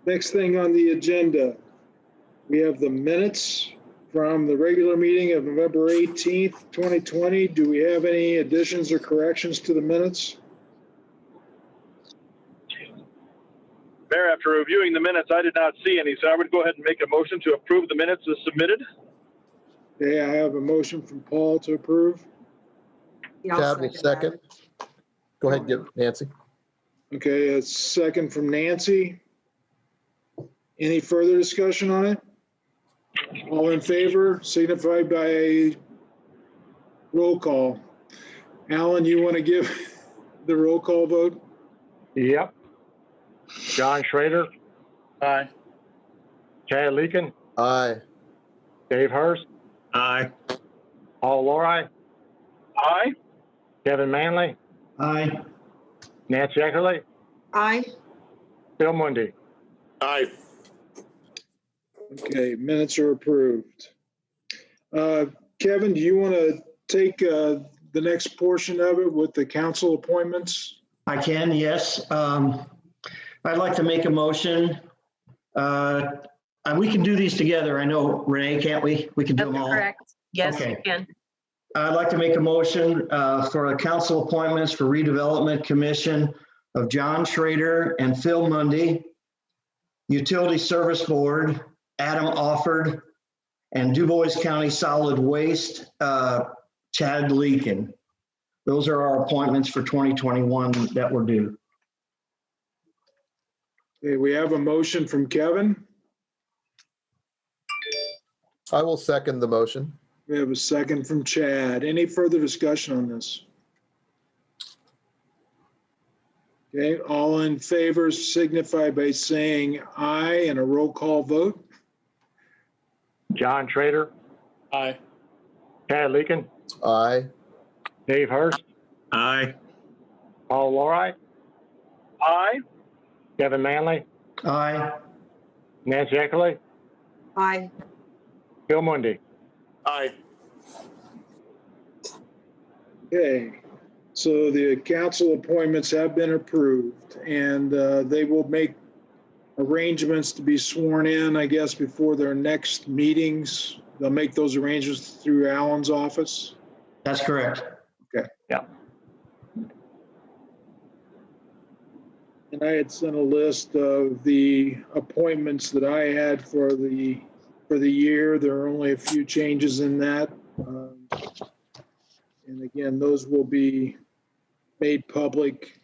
Next thing on the agenda, we have the minutes from the regular meeting of November 18th, 2020. Do we have any additions or corrections to the minutes? Mayor, after reviewing the minutes, I did not see any, so I would go ahead and make a motion to approve the minutes as submitted. Okay, I have a motion from Paul to approve. Yeah, Chad will second. Go ahead, give Nancy. Okay, a second from Nancy. Any further discussion on it? All in favor, signify by a roll call. Alan, you want to give the roll call vote? Yep. John Schrader, Aye. Chad Leakin, Aye. Dave Hurst, Aye. Paul Lori, Aye. Kevin Manley, Aye. Nancy Eckerly, Aye. Bill Mundy. Aye. Okay, minutes are approved. Kevin, do you want to take the next portion of it with the council appointments? I can, yes. I'd like to make a motion. And we can do these together. I know, Renee, can't we? We can do them That's all. correct. Yes, Okay. you can. I'd like to make a motion for the council appointments for redevelopment commission of John Schrader and Phil Mundy, utility service board, Adam Offord, and Dubois County Solid Waste, Chad Leakin. Those are our appointments for 2021 that were due. Okay, we have a motion from Kevin. I will second the motion. We have a second from Chad. Any further discussion on this? Okay, all in favor signify by saying aye and a roll call vote. John Schrader, Aye. Chad Leakin, Aye. Dave Hurst, Aye. Paul Lori, Aye. Kevin Manley, Aye. Nancy Eckerly, Aye. Bill Mundy. Aye. Okay, so the council appointments have been approved and they will make arrangements to be sworn in, I guess, before their next meetings. They'll make those arrangements through Alan's office. That's correct. And I had sent a list of the appointments that I had for the year. There are only a few changes in that. And again, those will be made public.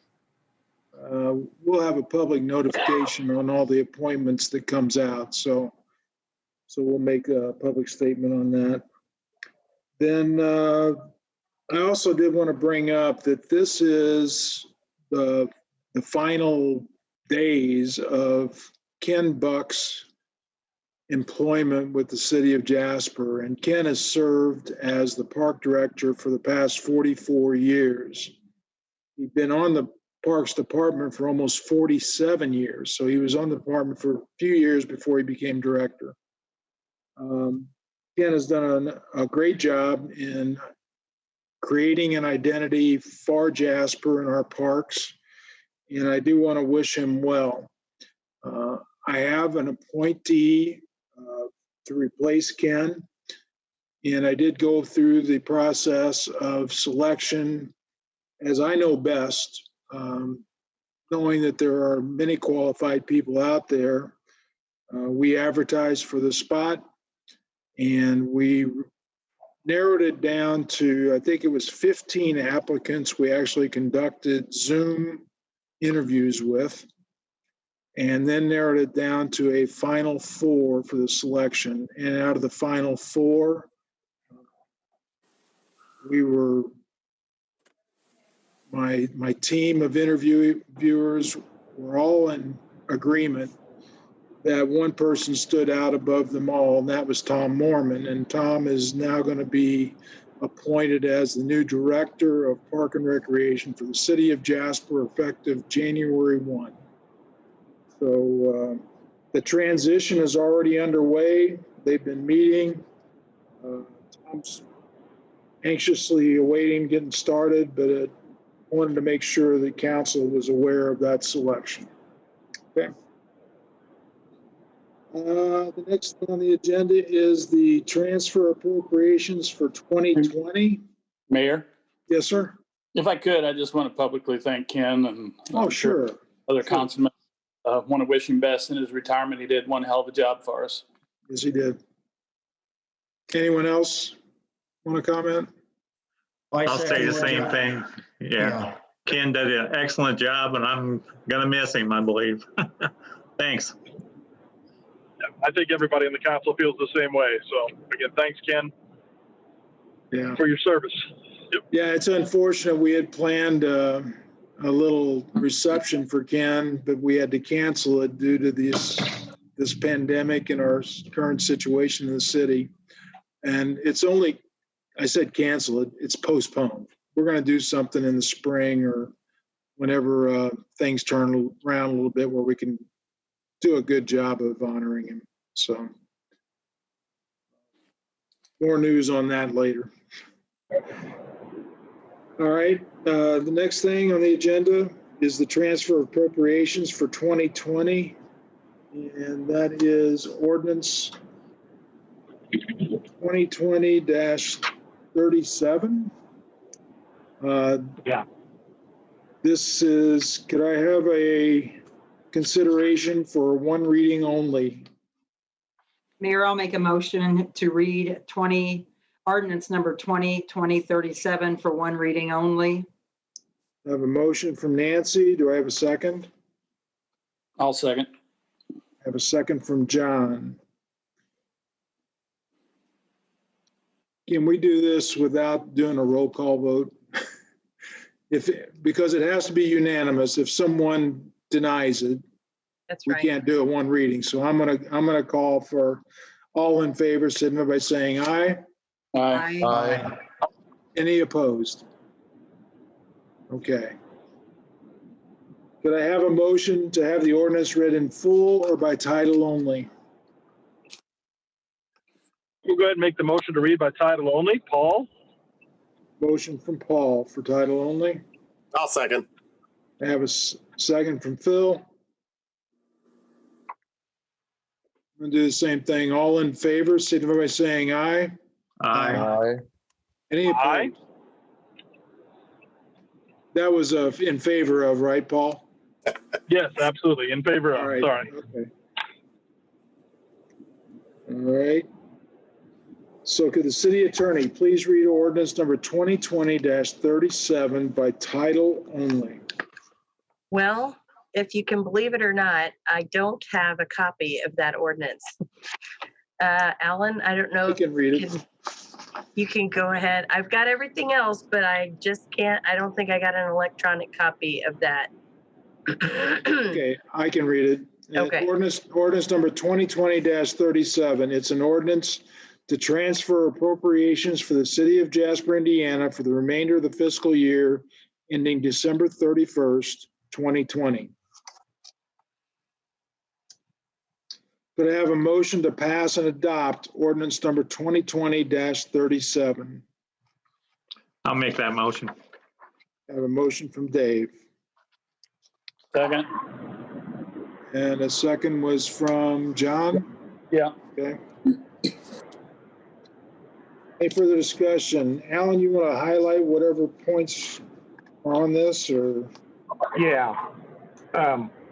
We'll have a public notification on all the appointments that comes out. So we'll make a public statement on that. Then I also did want to bring up that this is the final days of Ken Buck's employment with the city of Jasper. And Ken has served as the park director for the past 44 years. He's been on the Parks Department for almost 47 years. So he was on the department for a few years before he became director. Ken has done a great job in creating an identity for Jasper and our parks. And I do want to wish him well. I have an appointee to replace Ken. And I did go through the process of selection as I know best, knowing that there are many qualified people out there. We advertised for the spot and we narrowed it down to, I think it was 15 applicants we actually conducted Zoom interviews with, and then narrowed it down to a final 4 for the selection. And out of the final 4, we were, my team of interviewers were all in agreement that one person stood out above them all, and that was Tom Mormon. And Tom is now going to be appointed as the new director of Park and Recreation for the city of Jasper effective January 1. So the transition is already underway. They've been meeting. Tom's anxiously awaiting getting started, but wanted to make sure the council was aware of that selection. Okay. The next thing on the agenda is the transfer appropriations for 2020. Mayor, Yes, sir. if I could, I just want to publicly thank Ken and Oh, I'm sure sure. other councilmen. Want to wish him best in his retirement. He did one hell of a job for us. Yes, he did. Anyone else want to comment? I'll say the second same what thing. Yeah. Yeah. Ken did an excellent job and I'm gonna miss him, I believe. Thanks. I think everybody in the council feels the same way. So again, thanks, Ken, Yeah. for your service. Yep. Yeah, it's unfortunate. We had planned a little reception for Ken, but we had to cancel it due to this pandemic and our current situation in the city. And it's only, I said cancel it, it's postponed. We're going to do something in the spring or whenever things turn around a little bit where we can do a good job of honoring him. So more news on that later. All right, the next thing on the agenda is the transfer of appropriations for 2020. And that is ordinance 2020-37. Yeah. This is, could I have a consideration for one reading only? Mayor, I'll make a motion to read ordinance number 2020-37 for one reading only. I have a motion from Nancy. Do I have a second? I'll second. I have a second from John. Can we do this without doing a roll call vote? Because it has to be unanimous. If someone denies it, That's we right. can't do it one reading. So I'm gonna call for all in favor, signify by saying aye. Aye. Aye. Any opposed? Okay. Could I have a motion to have the ordinance read in full or by title only? We'll go ahead and make the motion to read by title only. Paul? Motion from Paul for title only. I'll second. I have a second from Phil. I'm gonna do the same thing. All in favor, signify by saying aye. Aye. Aye. Any Aye. opposed? That was in favor of, right, Paul? Yes, absolutely. In favor All of, right. sorry. Okay. All right. So could the city attorney please read ordinance number 2020-37 by title only? Well, if you can believe it or not, I don't have a copy of that ordinance. Alan, I don't know I if can read it. you can go ahead. I've got everything else, but I just can't, I don't think I got an electronic copy of that. Okay, I can read it. Okay. Ordinance number 2020-37. It's an ordinance to transfer appropriations for the city of Jasper, Indiana for the remainder of the fiscal year ending December 31st, 2020. Could I have a motion to pass and adopt ordinance number 2020-37? I'll make that motion. I have a motion from Dave, Second. and a second was from John. Yeah. Okay. Any further discussion? Alan, you want to highlight whatever points are on this, or? Yeah.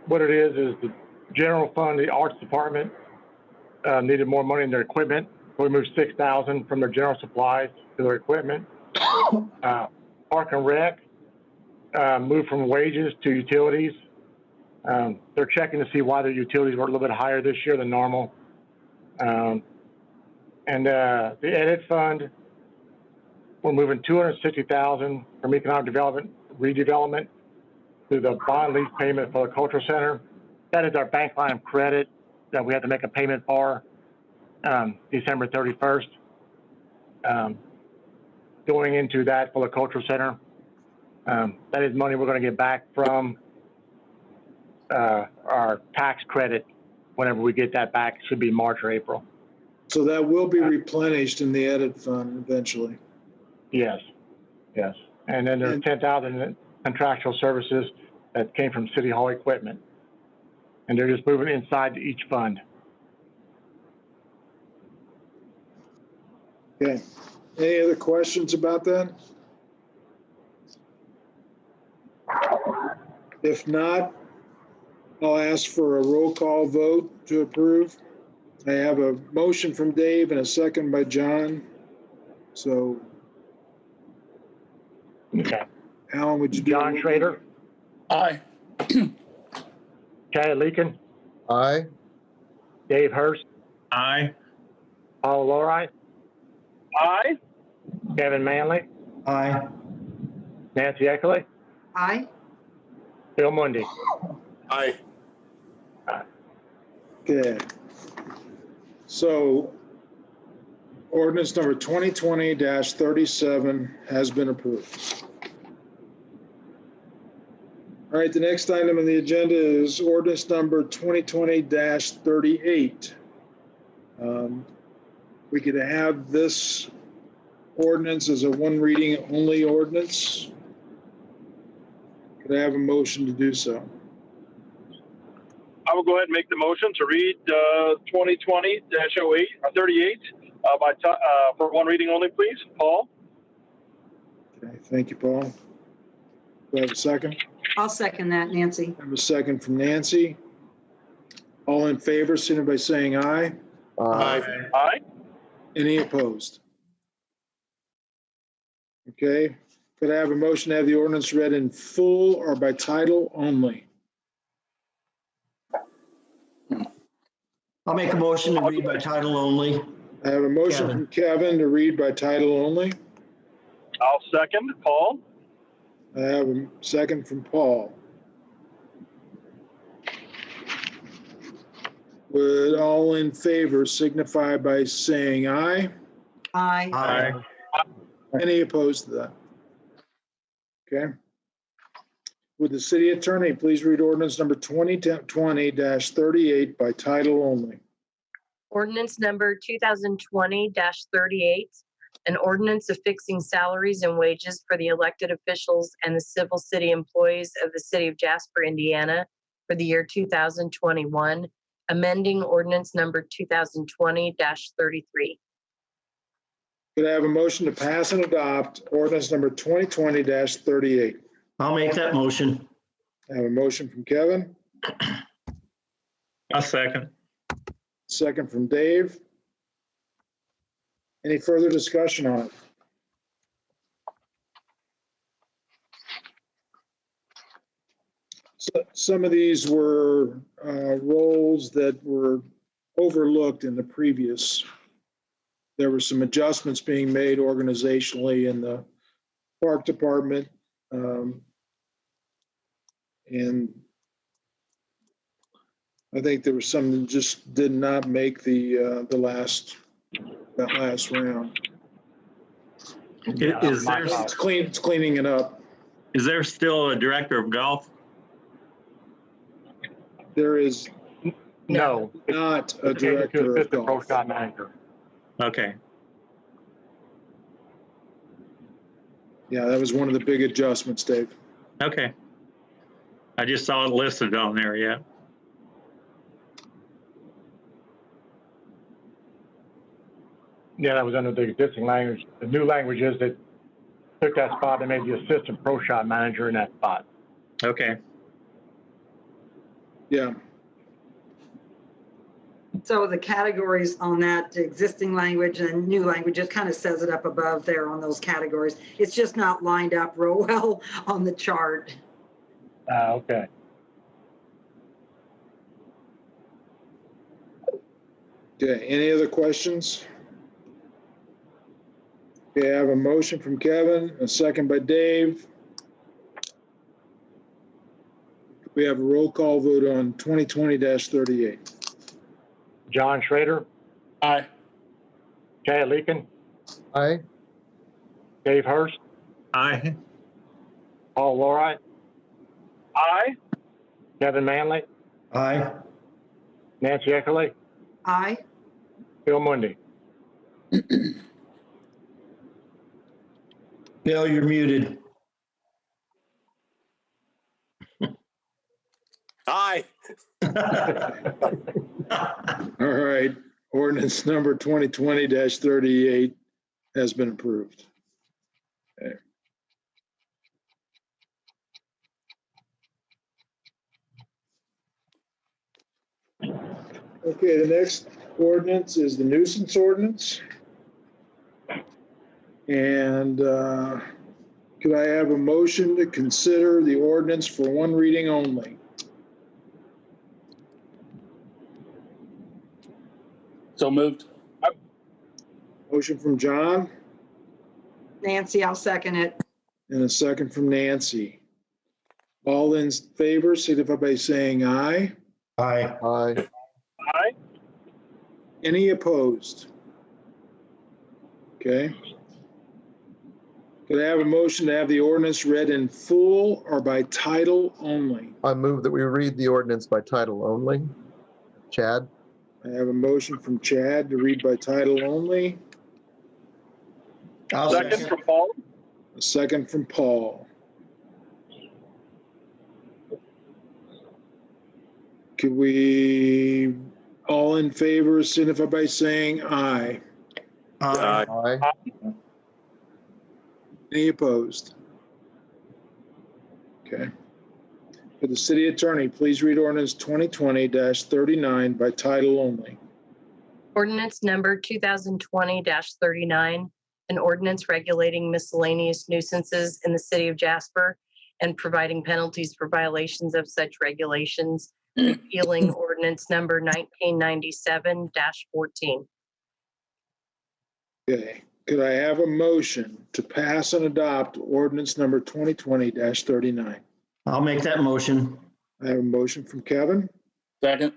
What it is the general fund, the arts department needed more money in their equipment. So we moved $6,000 from their general supplies to their equipment. Park and Rec moved from wages to utilities. They're checking to see why their utilities were a little bit higher this year than normal. And the edit fund, we're moving $260,000 from economic development, redevelopment to the bond lease payment for the cultural center. That is our bank line of credit that we have to make a payment for December 31st. Going into that for the cultural center. That is money we're going to get back from our tax credit whenever we get that back. It should be March or April. So that will be replenished in the edit fund eventually. Yes, yes. And then there's And- 10,000 in contractual services that came from City Hall equipment. And they're just moving inside each fund. Okay. Any other questions about that? If not, I'll ask for a roll call vote to approve. I have a motion from Dave and a second by John. So, Okay. Alan, would you do? John Schrader, Aye. Chad Leakin, Aye. Dave Hurst, Aye. Paul Lawright, Aye. Kevin Manley, Aye. Nancy Eckley, Aye. Phil Mundy. Aye. Okay. So ordinance number 2020-37 has been approved. All right, the next item on the agenda is ordinance number 2020-38. We could have this ordinance as a one reading only ordinance. Could I have a motion to do so? I will go ahead and make the motion to read 2020-08 or 38 for one reading only, please. Paul? Okay, thank you, Paul. Do I have a second? I'll second that, Nancy. I have a second from Nancy. All in favor, signify by saying aye. Aye. Aye. Any opposed? Okay, could I have a motion to have the ordinance read in full or by title only? I'll make a motion to read by title only. I have a motion from Kevin to read by title only. I'll second. Paul? I have a second from Paul. Would all in favor signify by saying aye? Aye. Aye. Any opposed to that? Okay. Would the city attorney please read ordinance number 2020-38 by title only? Ordinance number 2020-38, an ordinance affixing salaries and wages for the elected officials and the civil city employees of the city of Jasper, Indiana for the year 2021, amending ordinance number 2020-33. Could I have a motion to pass and adopt ordinance number 2020-38? I'll make that motion. I have a motion from Kevin, A second. second from Dave. Any further discussion on it? So, some of these were roles that were overlooked in the previous. There were some adjustments being made organizationally in the park department. And I think there was some that just did not make that last round. Is there, It's cleaning it up. is there still a director of golf? There is No. not a It's changed to director of assistant pro golf. shop manager. Okay. Yeah, that was one of the big adjustments, Dave. Okay. I just saw it listed on there, yeah. Yeah, that was under the existing language. The new language is that took that spot and made the assistant pro shop manager in that spot. Okay. Yeah, So the categories on that existing language and new language just kind of says it up above there on those categories. It's just not lined up real well on the chart. Okay. okay, any other questions? Okay, I have a motion from Kevin, a second by Dave. We have a roll call vote on 2020-38. John Schrader, Aye. Chad Leakin, Aye. Dave Hurst, Aye. Paul Lawright, Aye. Kevin Manley, Aye. Nancy Eckley, Aye. Phil Mundy. Bill, you're muted. Aye. All right, ordinance number 2020-38 has been approved. Okay. Okay, the next ordinance is the nuisance ordinance. And could I have a motion to consider the ordinance for one reading only? So moved. Motion from John Nancy, I'll second it. and a second from Nancy. All in favor, signify by saying aye. Aye. Aye. Aye. Any opposed? Okay. Could I have a motion to have the ordinance read in full or by title only? I move that we read the ordinance by title only. Chad? I have a motion from Chad to read by title only, I'll Second second. from Paul. a second from Paul. Could we, all in favor, signify by saying aye. Aye. Aye. Any opposed? Okay. Could the city attorney please read ordinance 2020-39 by title only? Ordinance number 2020-39, an ordinance regulating miscellaneous nuisances in the city of Jasper and providing penalties for violations of such regulations, repealing ordinance number 1997-14. Okay. Could I have a motion to pass and adopt ordinance number 2020-39? I'll make that motion. I have a motion from Kevin, Second.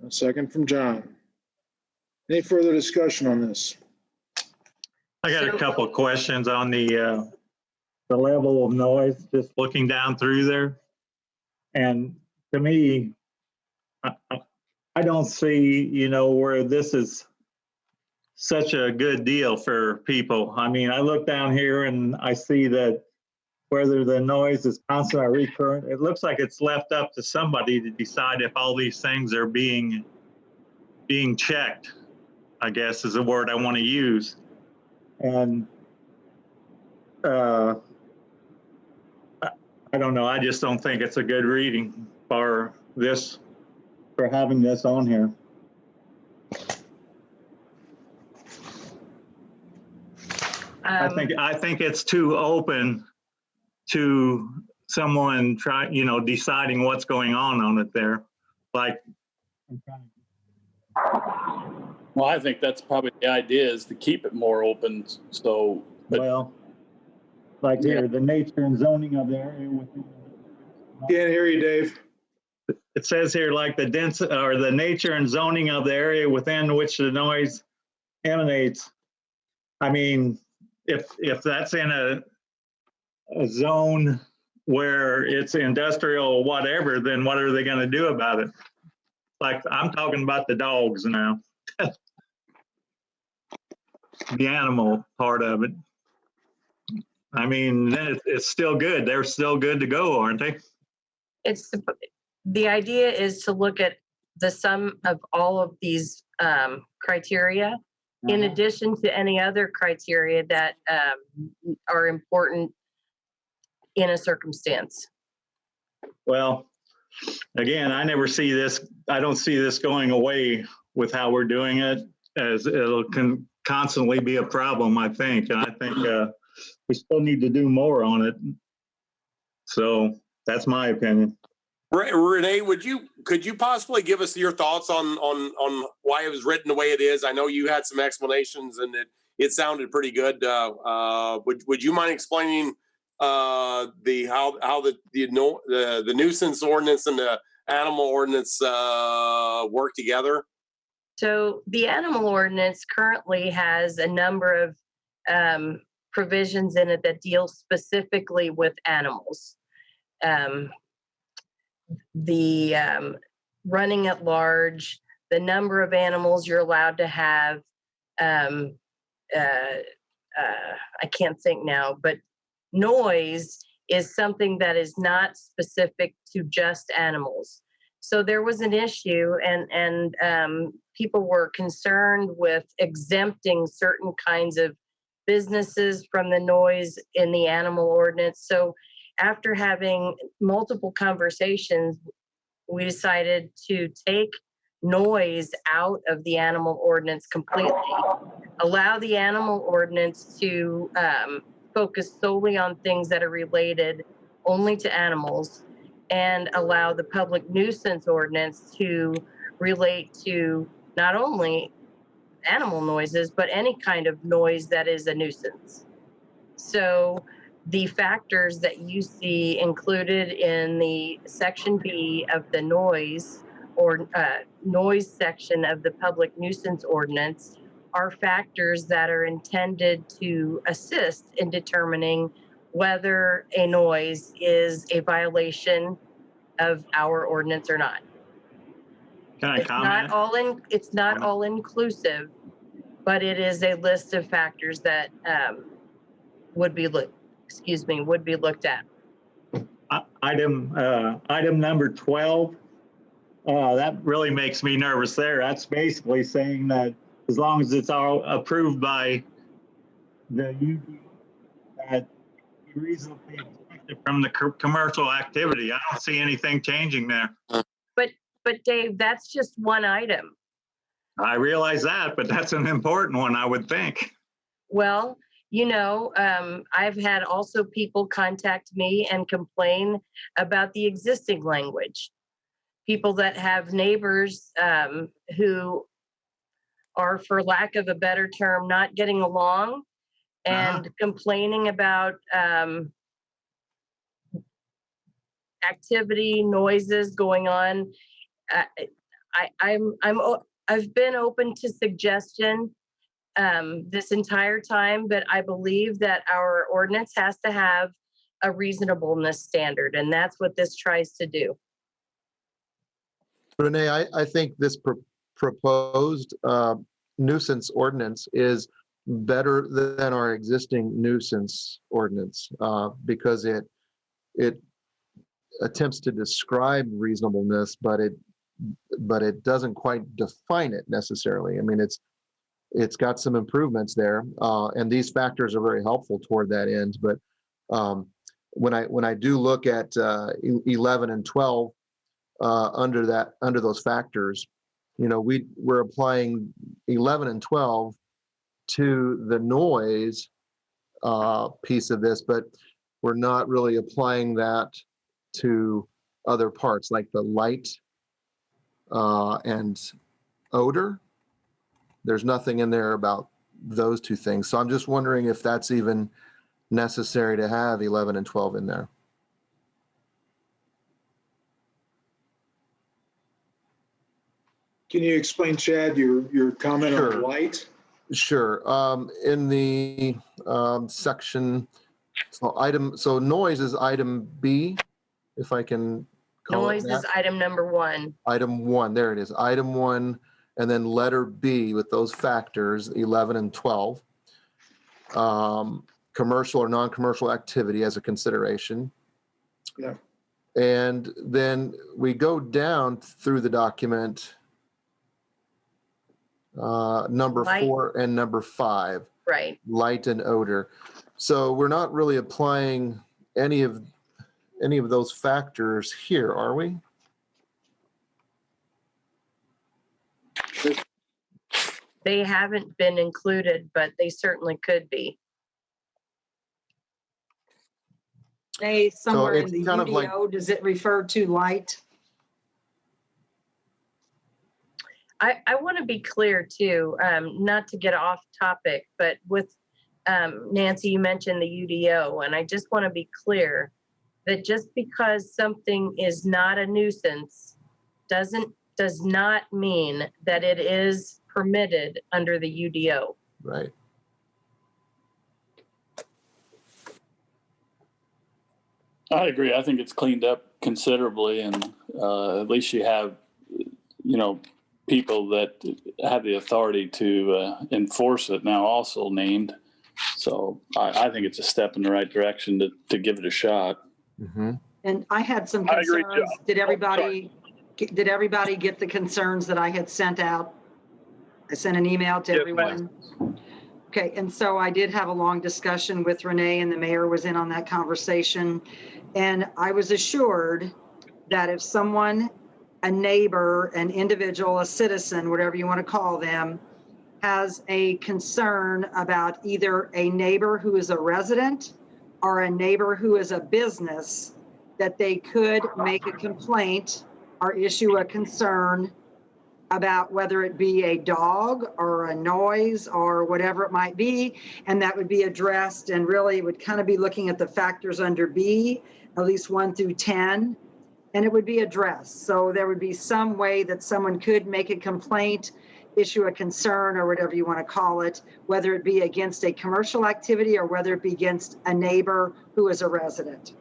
a second from John. Any further discussion on this? I got a couple of questions on the level of noise, just looking down through there. And to me, I don't see, where this is such a good deal for people. I mean, I look down here and I see that whether the noise is constant or recurrent, it looks like it's left up to somebody to decide if all these things are being checked, I guess is the word I want to use. And I don't know, I just don't think it's a good reading for having this on here. I think it's too open to someone deciding what's going on it there. Like, Well, I think that's probably the idea, is to keep it more open. So, but well, like here, the nature and zoning of the area within. Can't hear you, Dave. It says here, like the the nature and zoning of the area within which the noise emanates. I mean, if that's in a zone where it's industrial or whatever, then what are they going to do about it? Like, I'm talking about the dogs now. The animal part of it. I mean, it's still good. They're still good to go, aren't they? The idea is to look at the sum of all of these criteria, in addition to any other criteria that are important in a circumstance. Well, again, I don't see this going away with how we're doing it, as it'll constantly be a problem, I think. And I think we still need to do more on it. So that's my opinion. Renee, could you possibly give us your thoughts on why it was written the way it is? I know you had some explanations and it sounded pretty good. Would you mind explaining how the nuisance ordinance and the animal ordinance work together? So the animal ordinance currently has a number of provisions in it that deal specifically with animals. The running at large, the number of animals you're allowed to have. I can't think now, but noise is something that is not specific to just animals. So there was an issue, and people were concerned with exempting certain kinds of businesses from the noise in the animal ordinance. So after having multiple conversations, we decided to take noise out of the animal ordinance completely, allow the animal ordinance to focus solely on things that are related only to animals, and allow the public nuisance ordinance to relate to not only animal noises, but any kind of noise that is a nuisance. So the factors that you see included in the section B of the noise or noise section of the public nuisance ordinance are factors that are intended to assist in determining whether a noise is a violation of our ordinance or not. Can I It's not comment? it's not all inclusive, but it is a list of factors that would be looked at. Item number 12. That really makes me nervous there. That's basically saying that as long as it's all approved by the UD, that you reasonably expect it from the commercial activity. I don't see anything changing there. But Dave, that's just one item. I realize that, but that's an important one, I would think. Well, I've had also people contact me and complain about the existing language. People that have neighbors who are, for lack of a better term, not getting along and complaining about activity, noises going on. I've been open to suggestion this entire time, but I believe that our ordinance has to have a reasonableness standard, and that's what this tries to do. Renee, I think this proposed nuisance ordinance is better than our existing nuisance ordinance because it attempts to describe reasonableness, but it doesn't quite define it necessarily. I mean, it's got some improvements there, and these factors are very helpful toward that end. But when I do look at 11 and 12 under those factors, we're applying 11 and 12 to the noise piece of this, but we're not really applying that to other parts like the light and odor. There's nothing in there about those two things. So I'm just wondering if that's even necessary to have 11 and 12 in there. Can you explain, Chad, your comment Sure. on light? Sure. In the section, so noise is item B, if I can call Noise it that. is item number 1. Item 1, there it is. Item 1, and then letter B with those factors, 11 and 12. Commercial or non-commercial activity as a consideration. Yeah. And then we go down through the document, number Light. 4 and number 5. Right. Light and odor. So we're not really applying any of those factors here, are we? They haven't been included, but they certainly could be. Say somewhere in it's the kind of like- UDO, does it refer to light? I want to be clear too, not to get off topic, but with Nancy, you mentioned the UDO, and I just want to be clear that just because something is not a nuisance does not mean that it is permitted under the UDO. Right. I agree. I think it's cleaned up considerably, and at least you have, people that have the authority to enforce it now also named. So I think it's a step in the right direction to give it a shot. Mm-hmm. And I had some I agree, concerns. Joe. Did everybody get the concerns that I had sent out? I sent an email to Yes, everyone. Okay, and so I did have a long discussion with Renee, and the mayor was in on that conversation. And I was assured that if someone, a neighbor, an individual, a citizen, whatever you want to call them, has a concern about either a neighbor who is a resident or a neighbor who is a business, that they could make a complaint or issue a concern about whether it be a dog or a noise or whatever it might be, and that would be addressed, and really would kind of be looking at the factors under B, at least 1 through 10, and it would be addressed. So there would be some way that someone could make a complaint, issue a concern, or whatever you want to call it, whether it be against a commercial activity or whether it be against a neighbor who is a resident.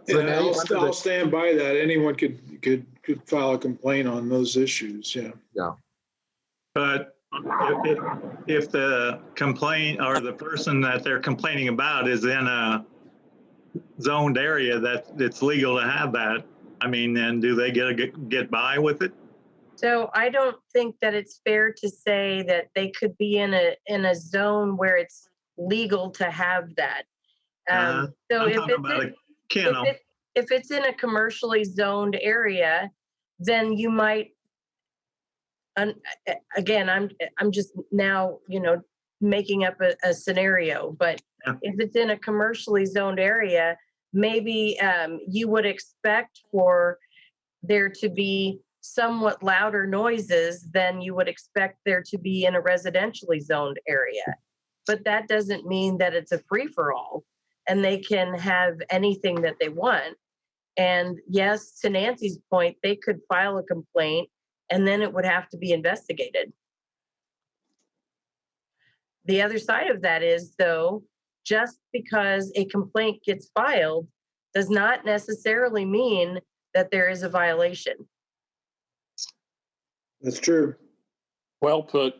Yeah, Renee, I'll under the- stand by that. Anyone could file a complaint on those issues, yeah. But if the complaint or the person that they're complaining about is in a zoned area that it's legal to have that, I mean, then do they get by with it? So I don't think that it's fair to say that they could be in a zone where it's legal to have that. So I'm if talking about a kennel. if it's in a commercially zoned area, then you might. Again, I'm just now, making up a scenario, but Yeah. if it's in a commercially zoned area, maybe you would expect for there to be somewhat louder noises than you would expect there to be in a residentially zoned area. But that doesn't mean that it's a free-for-all and they can have anything that they want. And yes, to Nancy's point, they could file a complaint and then it would have to be investigated. The other side of that is, though, just because a complaint gets filed does not necessarily mean that there is a violation. That's true. Well put.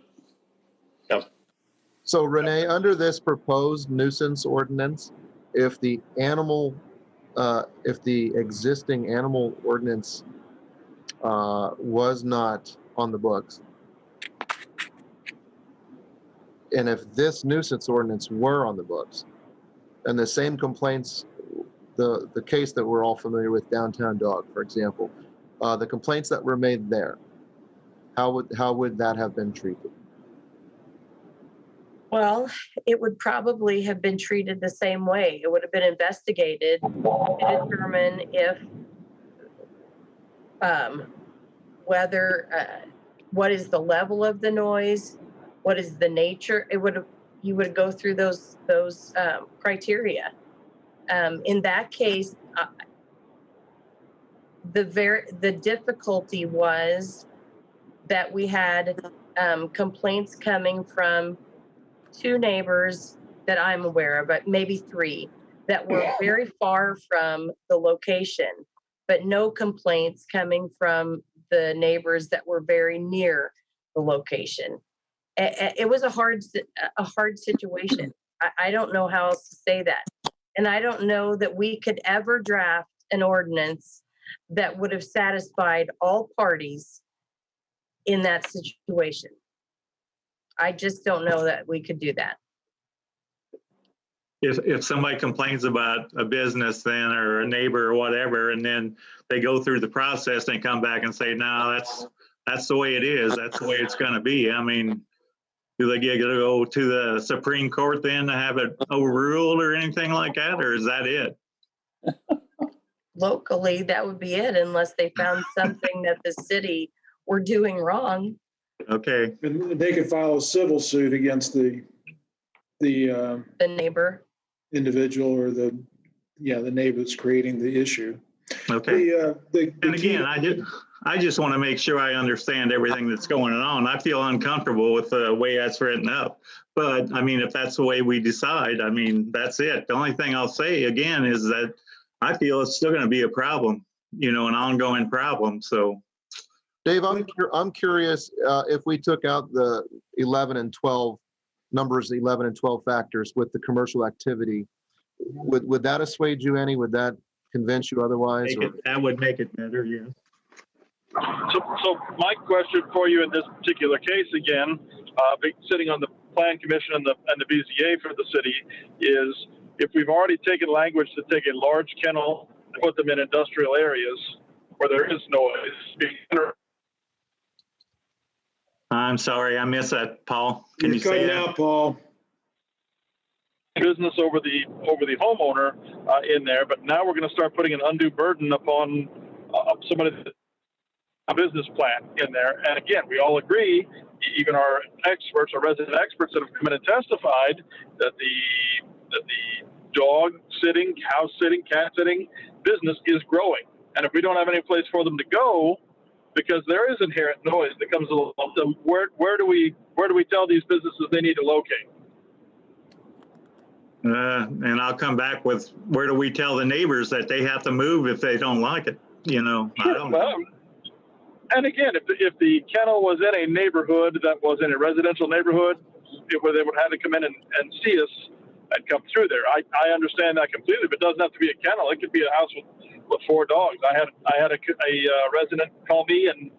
So Renee, under this proposed nuisance ordinance, if the existing animal ordinance was not on the books, and if this nuisance ordinance were on the books, and the same complaints, the case that we're all familiar with, Downtown Dog, for example, the complaints that were made there, how would that have been treated? Well, it would probably have been treated the same way. It would have been investigated to determine if whether what is the level of the noise, what is the nature. You would go through those criteria. In that case, the difficulty was that we had complaints coming from 2 neighbors that I'm aware of, but maybe 3, that were very far from the location, but no complaints coming from the neighbors that were very near the location. It was a hard situation. I don't know how else to say that. And I don't know that we could ever draft an ordinance that would have satisfied all parties in that situation. I just don't know that we could do that. If somebody complains about a business then, or a neighbor or whatever, and then they go through the process and come back and say, no, that's the way it is. That's the way it's going to be. I mean, do they get to go to the Supreme Court then to have it overruled or anything like that? Or is that it? Locally, that would be it, unless they found something that the city were doing wrong. Okay. And they could file a civil suit against the The neighbor. individual or the neighbor that's creating the issue. Okay. The And key- again, I just want to make sure I understand everything that's going on. I feel uncomfortable with the way that's written up. But I mean, if that's the way we decide, I mean, that's it. The only thing I'll say again is that I feel it's still going to be a problem, an ongoing problem. So. Dave, I'm curious if we took out the 11 and 12 numbers, 11 and 12 factors with the commercial activity, would that assuage you any? Would that convince you otherwise? That would make it better, yes. So my question for you in this particular case, again, sitting on the Plan Commission and the BZA for the city, is if we've already taken language to take a large kennel and put them in industrial areas where there is noise. I'm sorry, I missed that, Paul. Can You're you say cutting that? out, Paul. Business over the homeowner in there, but now we're going to start putting an undue burden upon somebody a business plan in there. And again, we all agree, even our experts, our resident experts that have come in and testified that the dog sitting, house sitting, cat sitting business is growing. And if we don't have any place for them to go, because there is inherent noise that comes along, then where do we tell these businesses they need to locate? And I'll come back with, where do we tell the neighbors that they have to move if they don't like it? You know, I don't know. And again, if the kennel was in a neighborhood that was in a residential neighborhood, where they would have to come in and see us and come through there, I understand that completely. But it doesn't have to be a kennel; it could be a house with 4 dogs. I had a resident call me and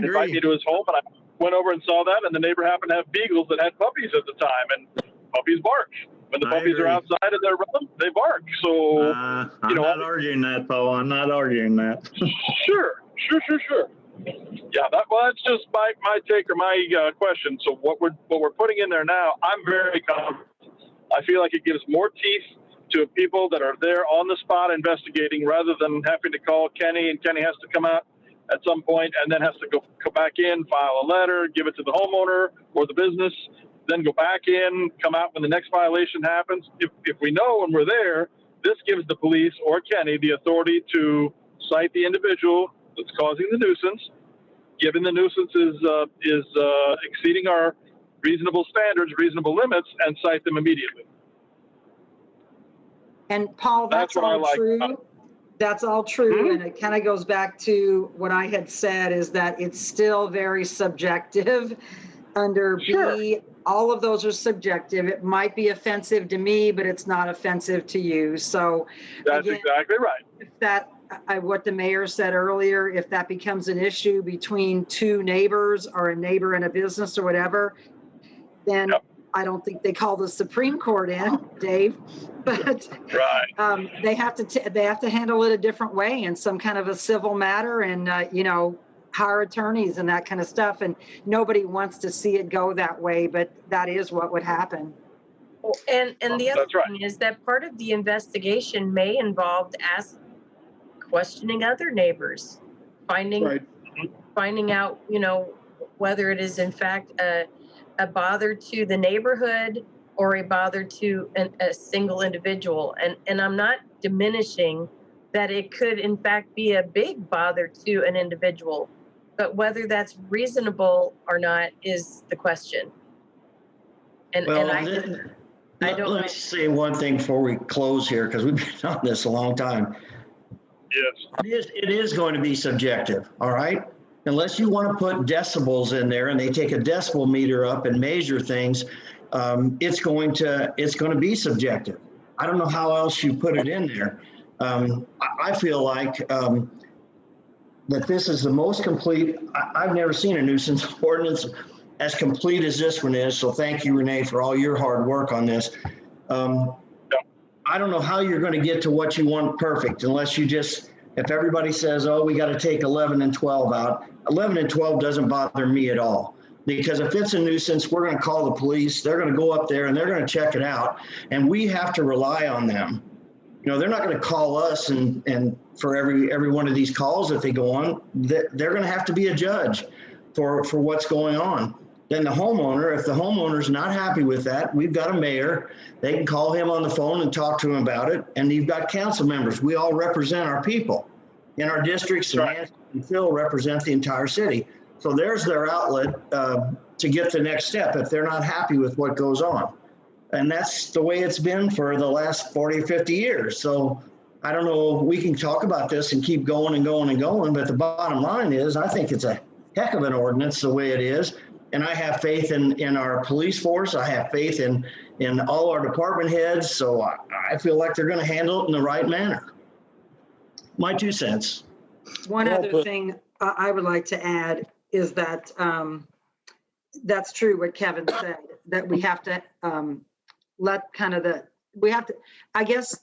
invite me to his home, and I went over and saw that. And the neighbor happened to have beagles that had puppies at the time, and puppies bark. When the puppies are outside of their room, they bark. So I'm not arguing that, Paul. I'm not arguing that. Sure. Yeah, that's just my take or my question. So what we're putting in there now, I'm very confident. I feel like it gives more teeth to people that are there on the spot investigating, rather than having to call Kenny, and Kenny has to come out at some point and then has to go back in, file a letter, give it to the homeowner or the business, then go back in, come out when the next violation happens. If we know when we're there, this gives the police or Kenny the authority to cite the individual that's causing the nuisance, given the nuisance is exceeding our reasonable standards, reasonable limits, and cite them immediately. And Paul, that's what I all like true. about it. That's all true. And it kind of goes back to what I had said, is that it's still very subjective under B. All of those are subjective. It might be offensive to me, but it's not offensive to you. So that's again, exactly right. If that, what the mayor said earlier, if that becomes an issue between 2 neighbors or a neighbor and a business or whatever, then I don't think they call the Supreme Court in, Dave. But they have to handle it a different way, in some kind of a civil matter, and hire attorneys and that kind of stuff. And nobody wants to see it go that way, but that is what would happen. And the other thing is that part of the investigation may involve questioning other neighbors, finding out, whether it is in fact a bother to the neighborhood or a bother to a single individual. And I'm not diminishing that it could in fact be a big bother to an individual, but whether that's reasonable or not is the question. I don't let me say one thing before we close here, because we've been on this a long time. Yes. It is going to be subjective, all right? Unless you want to put decibels in there and they take a decibel meter up and measure things, it's going to be subjective. I don't know how else you put it in there. I feel like that this is the most complete. I've never seen a nuisance ordinance as complete as this one is. So thank you, Renee, for all your hard work on this. I don't know how you're going to get to what you want perfect unless you just, if everybody says, oh, we got to take 11 and 12 out. 11 and 12 doesn't bother me at all. Because if it's a nuisance, we're going to call the police. They're going to go up there and they're going to check it out. And we have to rely on them. They're not going to call us and for every one of these calls that they go on, they're going to have to be a judge for what's going on. Then the homeowner, if the homeowner's not happy with that, we've got a mayor. They can call him on the phone and talk to him about it. And you've got council members. We all represent our people in our districts. Nancy and Phil represent the entire city. So there's their outlet to get the next step if they're not happy with what goes on. And that's the way it's been for the last 40, 50 years. So I don't know, we can talk about this and keep going and going and going, but the bottom line is I think it's a heck of an ordinance the way it is. And I have faith in our police force. I have faith in all our department heads. So I feel like they're going to handle it in the right manner. My 2 cents. One other thing I would like to add is that that's true what Kevin said, that we have to let kind of I guess,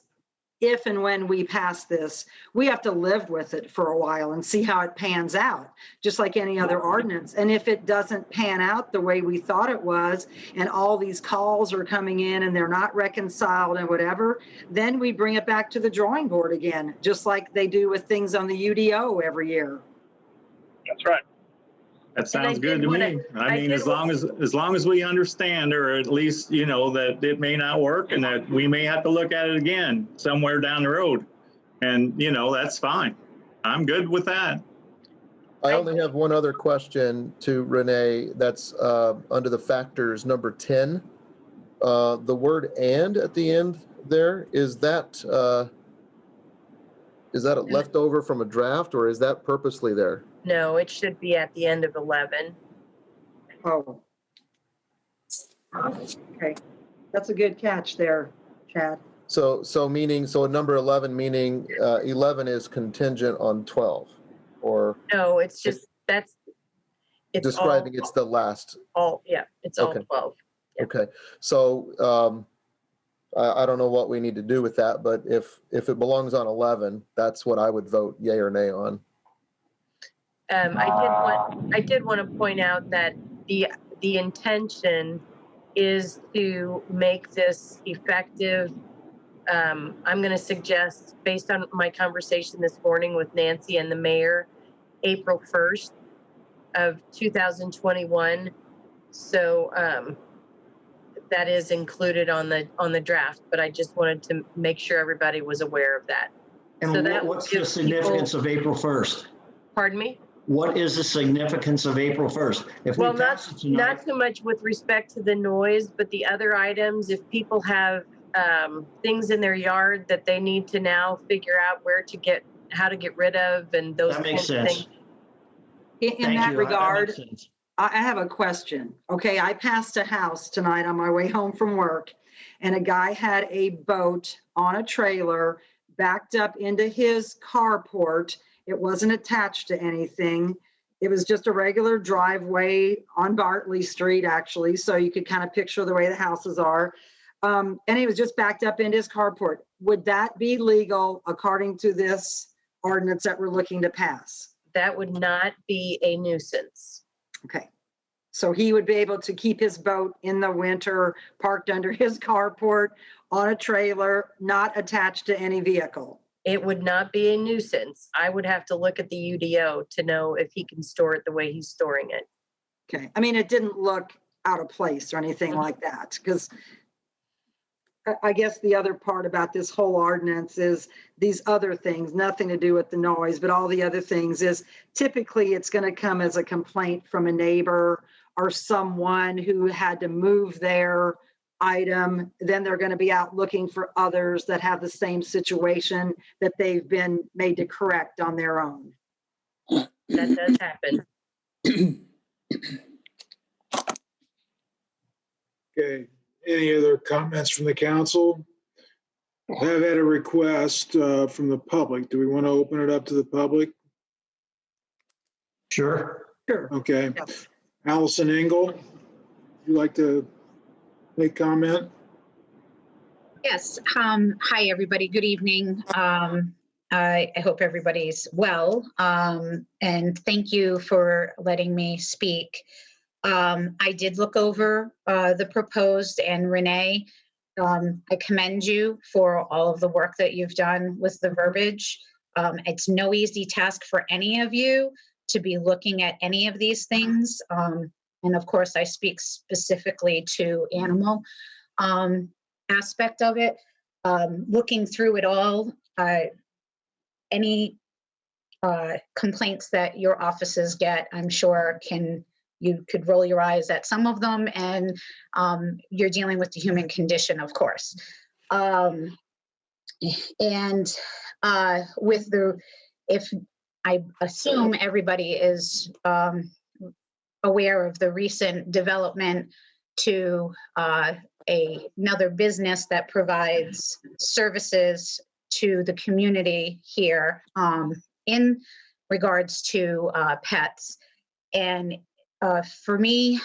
if and when we pass this, we have to live with it for a while and see how it pans out, just like any other ordinance. And if it doesn't pan out the way we thought it was, and all these calls are coming in and they're not reconciled and whatever, then we bring it back to the drawing board again, just like they do with things on the UDO every year. That's right. That sounds good to wanna- me. I mean, as long as we understand, or at least, you know, that it may not work and that we may have to look at it again somewhere down the road. And, you know, that's fine. I'm good with that. I only have one other question to Renee. That's under the factors, number 10. The word "and" at the end there, is that a leftover from a draft, or is that purposely there? No, it should be at the end of 11. Oh. Okay. That's a good catch there, Chad. So number 11, meaning 11 is contingent on 12, or No, it's just, it's describing it's the last. It's all Okay. 12. Yeah. Okay, so I don't know what we need to do with that, but if it belongs on 11, that's what I would vote yay or nay on. I did want to point out that the intention is to make this effective. I'm going to suggest, based on my conversation this morning with Nancy and the mayor, April 1st of 2021. So that is included on the draft, but I just wanted to make sure everybody was aware of that. And So that what's will the give significance of April 1st? Pardon me? What is the significance of April 1st? If we Well, pass it not tonight, so much with respect to the noise, but the other items, if people have things in their yard that they need to now figure out how to get rid of, and those that makes kinds of sense. things. In Thank that you. regard, makes sense. I have a question. Okay, I passed a house tonight on my way home from work, and a guy had a boat on a trailer backed up into his carport. It wasn't attached to anything. It was just a regular driveway on Bartley Street, actually, so you could kind of picture the way the houses are. And he was just backed up into his carport. Would that be legal according to this ordinance that we're looking to pass? That would not be a nuisance. Okay. So he would be able to keep his boat in the winter parked under his carport on a trailer, not attached to any vehicle. It would not be a nuisance. I would have to look at the UDO to know if he can store it the way he's storing it. Okay. I mean, it didn't look out of place or anything like that, because I guess the other part about this whole ordinance is these other things, nothing to do with the noise, but all the other things is typically it's going to come as a complaint from a neighbor or someone who had to move their item. Then they're going to be out looking for others that have the same situation that they've been made to correct on their own. That does happen. Okay, any other comments from the council? I've had a request from the public. Do we want to open it up to the public? Sure. Sure. Okay. Yes. Allison Engel, would you like to make comment? Yes. Hi, everybody. Good evening. I hope everybody's well. And thank you for letting me speak. I did look over the proposed, and Renee, I commend you for all of the work that you've done with the verbiage. It's no easy task for any of you to be looking at any of these things. And of course, I speak specifically to animal aspect of it. Looking through it all, any complaints that your offices get, I'm sure you could roll your eyes at some of them, and you're dealing with the human condition, of course. If I assume everybody is aware of the recent development to another business that provides services to the community here in regards to pets. And for me,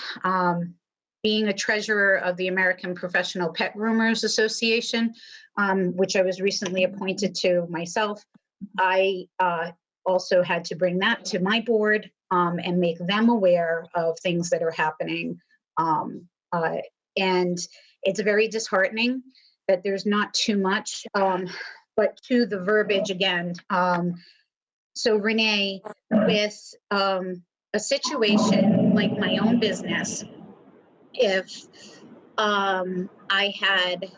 being a treasurer of the American Professional Pet Groomers Association, which I was recently appointed to myself, I also had to bring that to my board and make them aware of things that are happening. And it's very disheartening that there's not too much, but to the verbiage again. So Renee, with a situation like my own business, if I had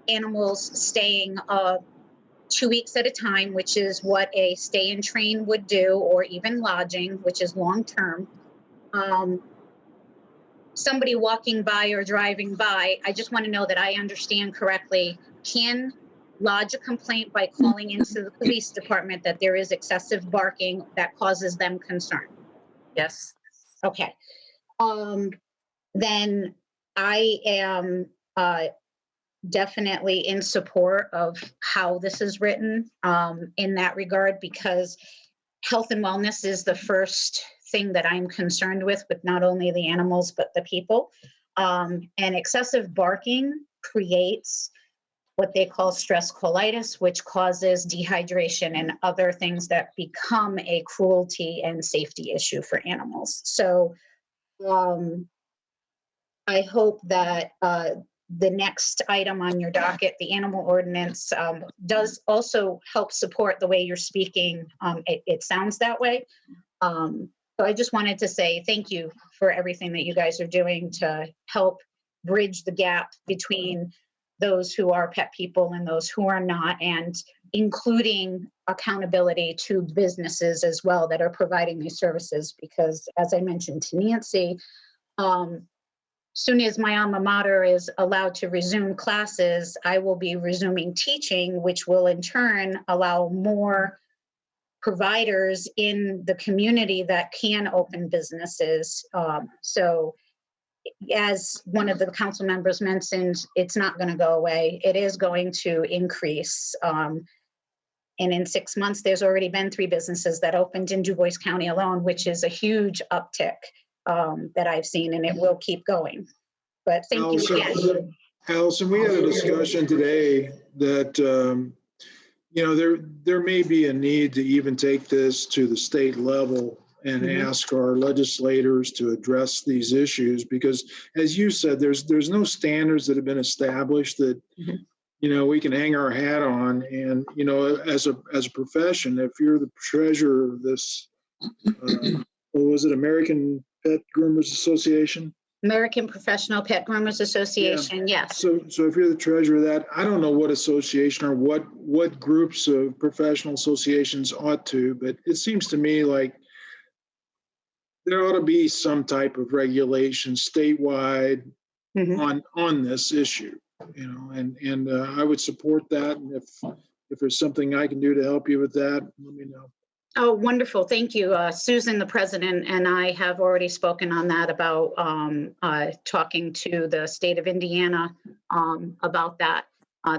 animals staying 2 weeks at a time, which is what a stay and train would do, or even lodging, which is long term, somebody walking by or driving by, I just want to know that I understand correctly, can lodge a complaint by calling into the police department that there is excessive barking that causes them concern. Yes. Okay. Then I am definitely in support of how this is written in that regard, because health and wellness is the first thing that I'm concerned with not only the animals, but the people. And excessive barking creates what they call stress colitis, which causes dehydration and other things that become a cruelty and safety issue for animals. So I hope that the next item on your docket, the animal ordinance, does also help support the way you're speaking. It sounds that way. So I just wanted to say thank you for everything that you guys are doing to help bridge the gap between those who are pet people and those who are not, and including accountability to businesses as well that are providing these services. Because as I mentioned to Nancy, soon as my alma mater is allowed to resume classes, I will be resuming teaching, which will in turn allow more providers in the community that can open businesses. So as one of the council members mentioned, it's not going to go away. It is going to increase. And in 6 months, there's already been 3 businesses that opened in Du Bois County alone, which is a huge uptick that I've seen, and it will keep going. But thank you again. Allison, we had a discussion today that, there may be a need to even take this to the state level and ask our legislators to address these issues, because as you said, there's no standards that have been established that, we can hang our hat on. And, as a profession, if you're the treasurer of this, what was it, American Pet Groomers Association? American Professional Pet Groomers Association, yes. So if you're the treasurer of that, I don't know what association or what groups of professional associations ought to, but it seems to me like there ought to be some type of regulation statewide on this issue, and I would support that. And if there's something I can do to help you with that, let me know. Oh, wonderful. Thank you. Susan, the president, and I have already spoken on that about talking to the state of Indiana about that.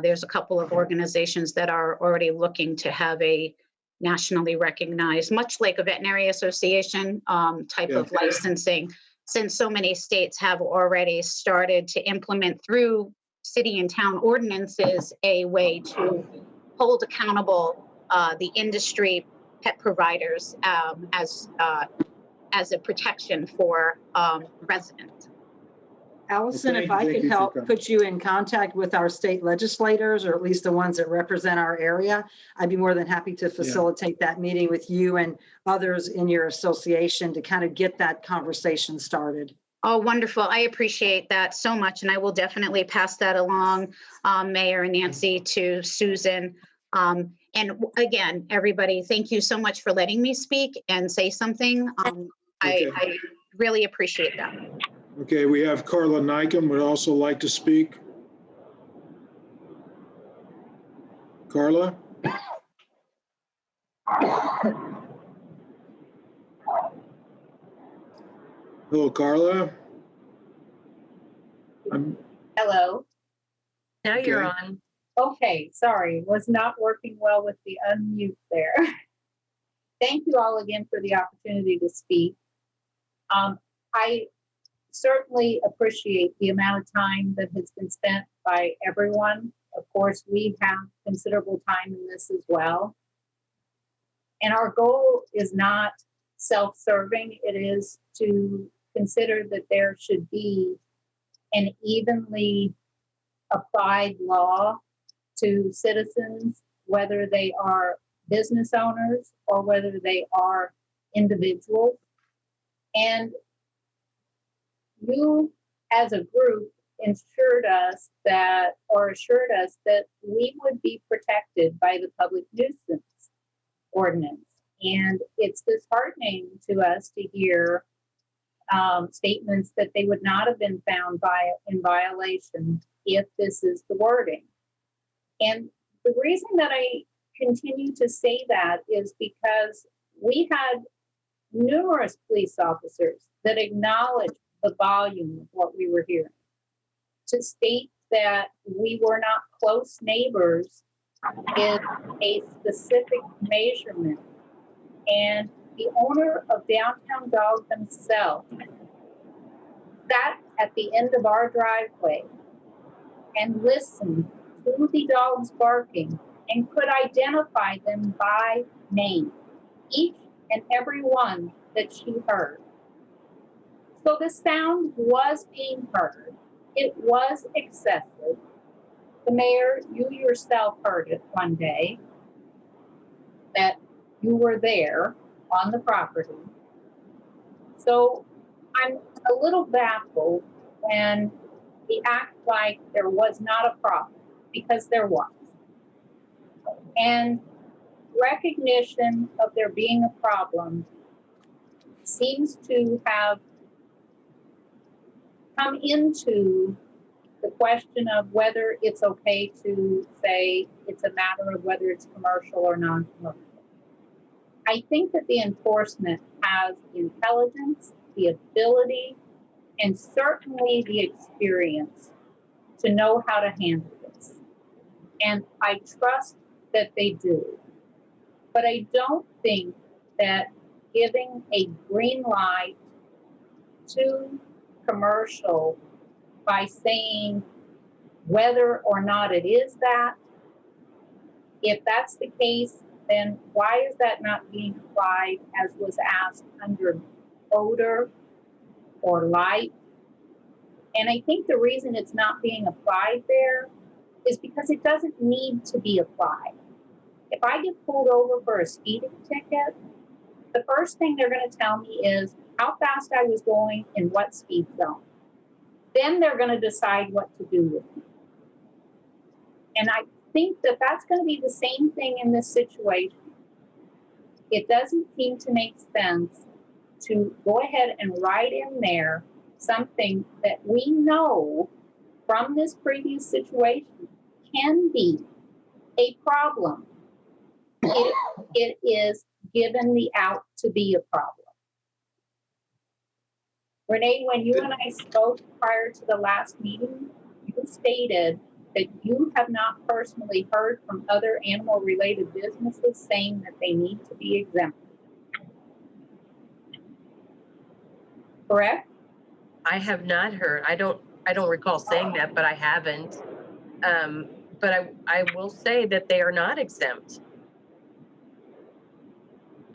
There's a couple of organizations that are already looking to have a nationally recognized, much like a veterinary association type of licensing, since so many states have already started to implement through city and town ordinances a way to hold accountable the industry pet providers as a protection for residents. Allison, if I could help put you in contact with our state legislators, or at least the ones that represent our area, I'd be more than happy to facilitate that meeting with you and others in your association to kind of get that conversation started. Oh, wonderful. I appreciate that so much. And I will definitely pass that along, Mayor and Nancy, to Susan. And again, everybody, thank you so much for letting me speak and say something. I really appreciate that. Okay, we have Carla Nykum would also like to speak. Carla? Hello, Carla. Hello. Now you're Okay. on. Okay, sorry, was not working well with the unmute there. thank you all again for the opportunity to speak. I certainly appreciate the amount of time that has been spent by everyone. Of course, we have considerable time in this as well. And our goal is not self-serving. It is to consider that there should be an evenly applied law to citizens, whether they are business owners or whether they are individuals. And you as a group assured us that we would be protected by the public nuisance ordinance. And it's disheartening to us to hear statements that they would not have been found in violation if this is the wording. And the reason that I continue to say that is because we had numerous police officers that acknowledged the volume of what we were hearing. To state that we were not close neighbors is a specific measurement. And the owner of Downtown Dog themselves sat at the end of our driveway and listened to the dogs barking and could identify them by name, each and every one that she heard. So the sound was being heard. It was excessive. The mayor, you yourself heard it one day, that you were there on the property. So I'm a little baffled when we act like there was not a problem, because there was. And recognition of there being a problem seems to have come into the question of whether it's okay to say it's a matter of whether it's commercial or non-commercial. I think that the enforcement has the intelligence, the ability, and certainly the experience to know how to handle this. And I trust that they do. But I don't think that giving a green light to commercial by saying whether or not it is that, if that's the case, then why is that not being applied as was asked under odor or light? And I think the reason it's not being applied there is because it doesn't need to be applied. If I get pulled over for a speeding ticket, the first thing they're going to tell me is how fast I was going in what speed zone. Then they're going to decide what to do with me. And I think that that's going to be the same thing in this situation. It doesn't seem to make sense to go ahead and write in there something that we know from this previous situation can be a problem if it is given the out to be a problem. Renee, when you and I spoke prior to the last meeting, you stated that you have not personally heard from other animal-related businesses saying that they need to be exempted. Correct? I have not heard. I don't recall saying that, but I haven't. But I will say that they are not exempt.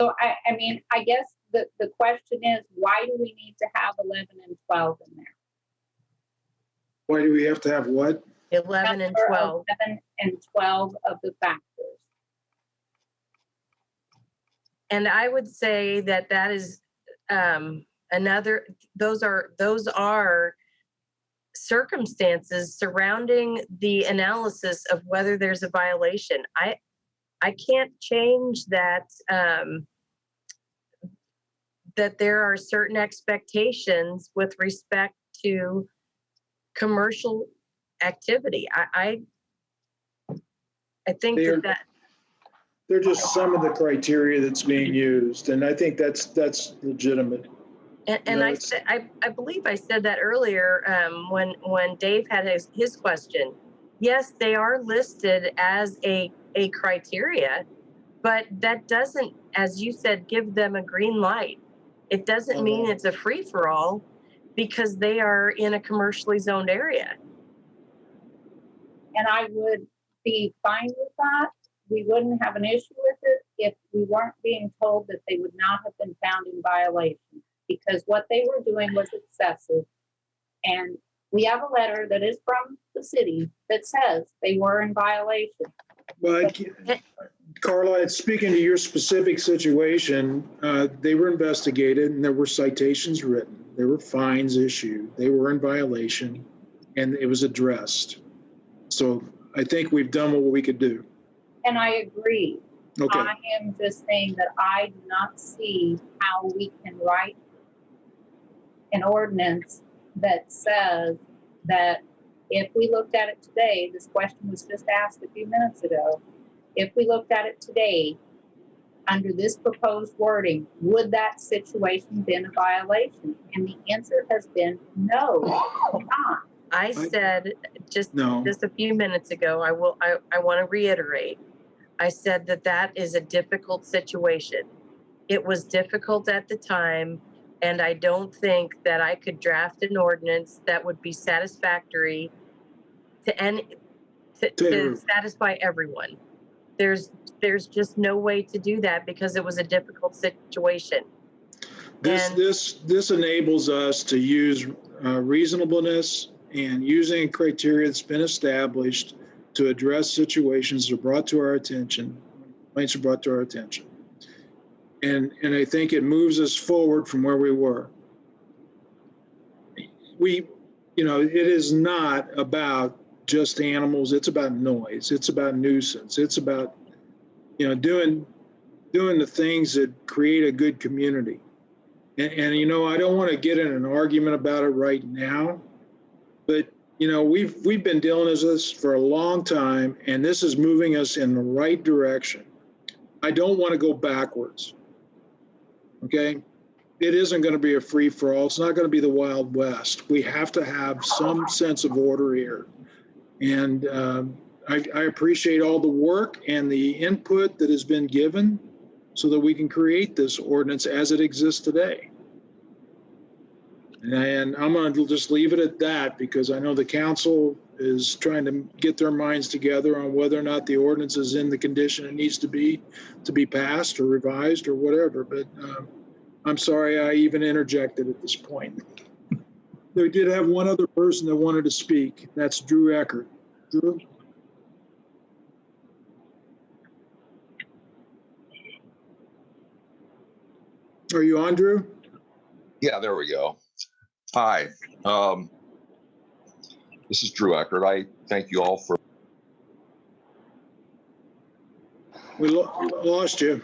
So I mean, I guess the question is, why do we need to have 11 and 12 in there? Why do we have to have what? 11 and 12. 11 and 12 of the factors. And I would say that is those are circumstances surrounding the analysis of whether there's a violation. I can't change that that there are certain expectations with respect to commercial activity. I think that they're just some of the criteria that's being used, and I think that's legitimate. And I believe I said that earlier when Dave had his question. Yes, they are listed as a criteria, but that doesn't as you said, give them a green light. It doesn't mean it's a free-for-all because they are in a commercially zoned area. And I would be fine with that. We wouldn't have an issue with it if we weren't being told that they would not have been found in violation, because what they were doing was excessive. And we have a letter that is from the city that says they were in violation. But Carla, speaking to your specific situation, they were investigated and there were citations written. There were fines issued. They were in violation and it was addressed. So I think we've done what we could do. And I agree. Okay. I am just saying that I do not see how we can write an ordinance that says that if we looked at it today, this question was just asked a few minutes ago, if we looked at it today, under this proposed wording, would that situation been a violation? And the answer has been no, not. I said just No. a few minutes ago, I want to reiterate. I said that is a difficult situation. It was difficult at the time, and I don't think that I could draft an ordinance that would be satisfactory to satisfy everyone. There's just no way to do that because it was a difficult situation. This enables us to use reasonableness and using a criteria that's been established to address situations that are brought to our attention, complaints are brought to our attention. And I think it moves us forward from where we were. It is not about just animals. It's about noise. It's about nuisance. It's about, doing the things that create a good community. And I don't want to get in an argument about it right now, but we've been dealing with this for a long time, and this is moving us in the right direction. I don't want to go backwards. Okay? It isn't going to be a free-for-all. It's not going to be the Wild West. We have to have some sense of order here. And I appreciate all the work and the input that has been given so that we can create this ordinance as it exists today. And I'm going to just leave it at that because I know the council is trying to get their minds together on whether or not the ordinance is in the condition it needs to be passed or revised or whatever. But I'm sorry I even interjected at this point. We did have one other person that wanted to speak. That's Drew Eckert. Drew? Are you on, Drew? Yeah, there we go. Hi, this is Drew Eckert. I thank you all for. We lost you.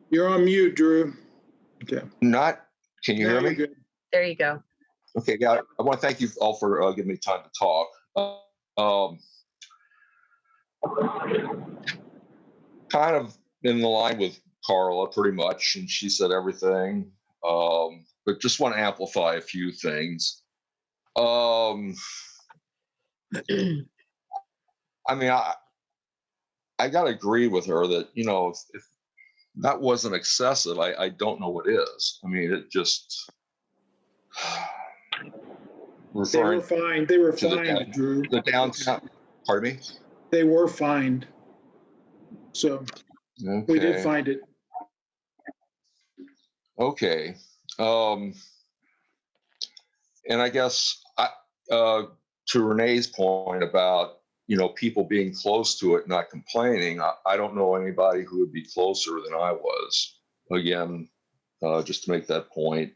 You're on mute, Drew. Okay. Can you hear me? Good. There you go. Okay, yeah, I want to thank you all for giving me time to talk. Kind of in the line with Carla, pretty much, and she said everything. But just want to amplify a few things. I mean, I got to agree with her that if that wasn't excessive, I don't know what is. I mean, it just. They were fined. They were fined, Drew. The downtown. Pardon me? They were fined. So we did find it. Okay. And I guess to Renee's point about, people being close to it, not complaining, I don't know anybody who would be closer than I was. Again, just to make that point.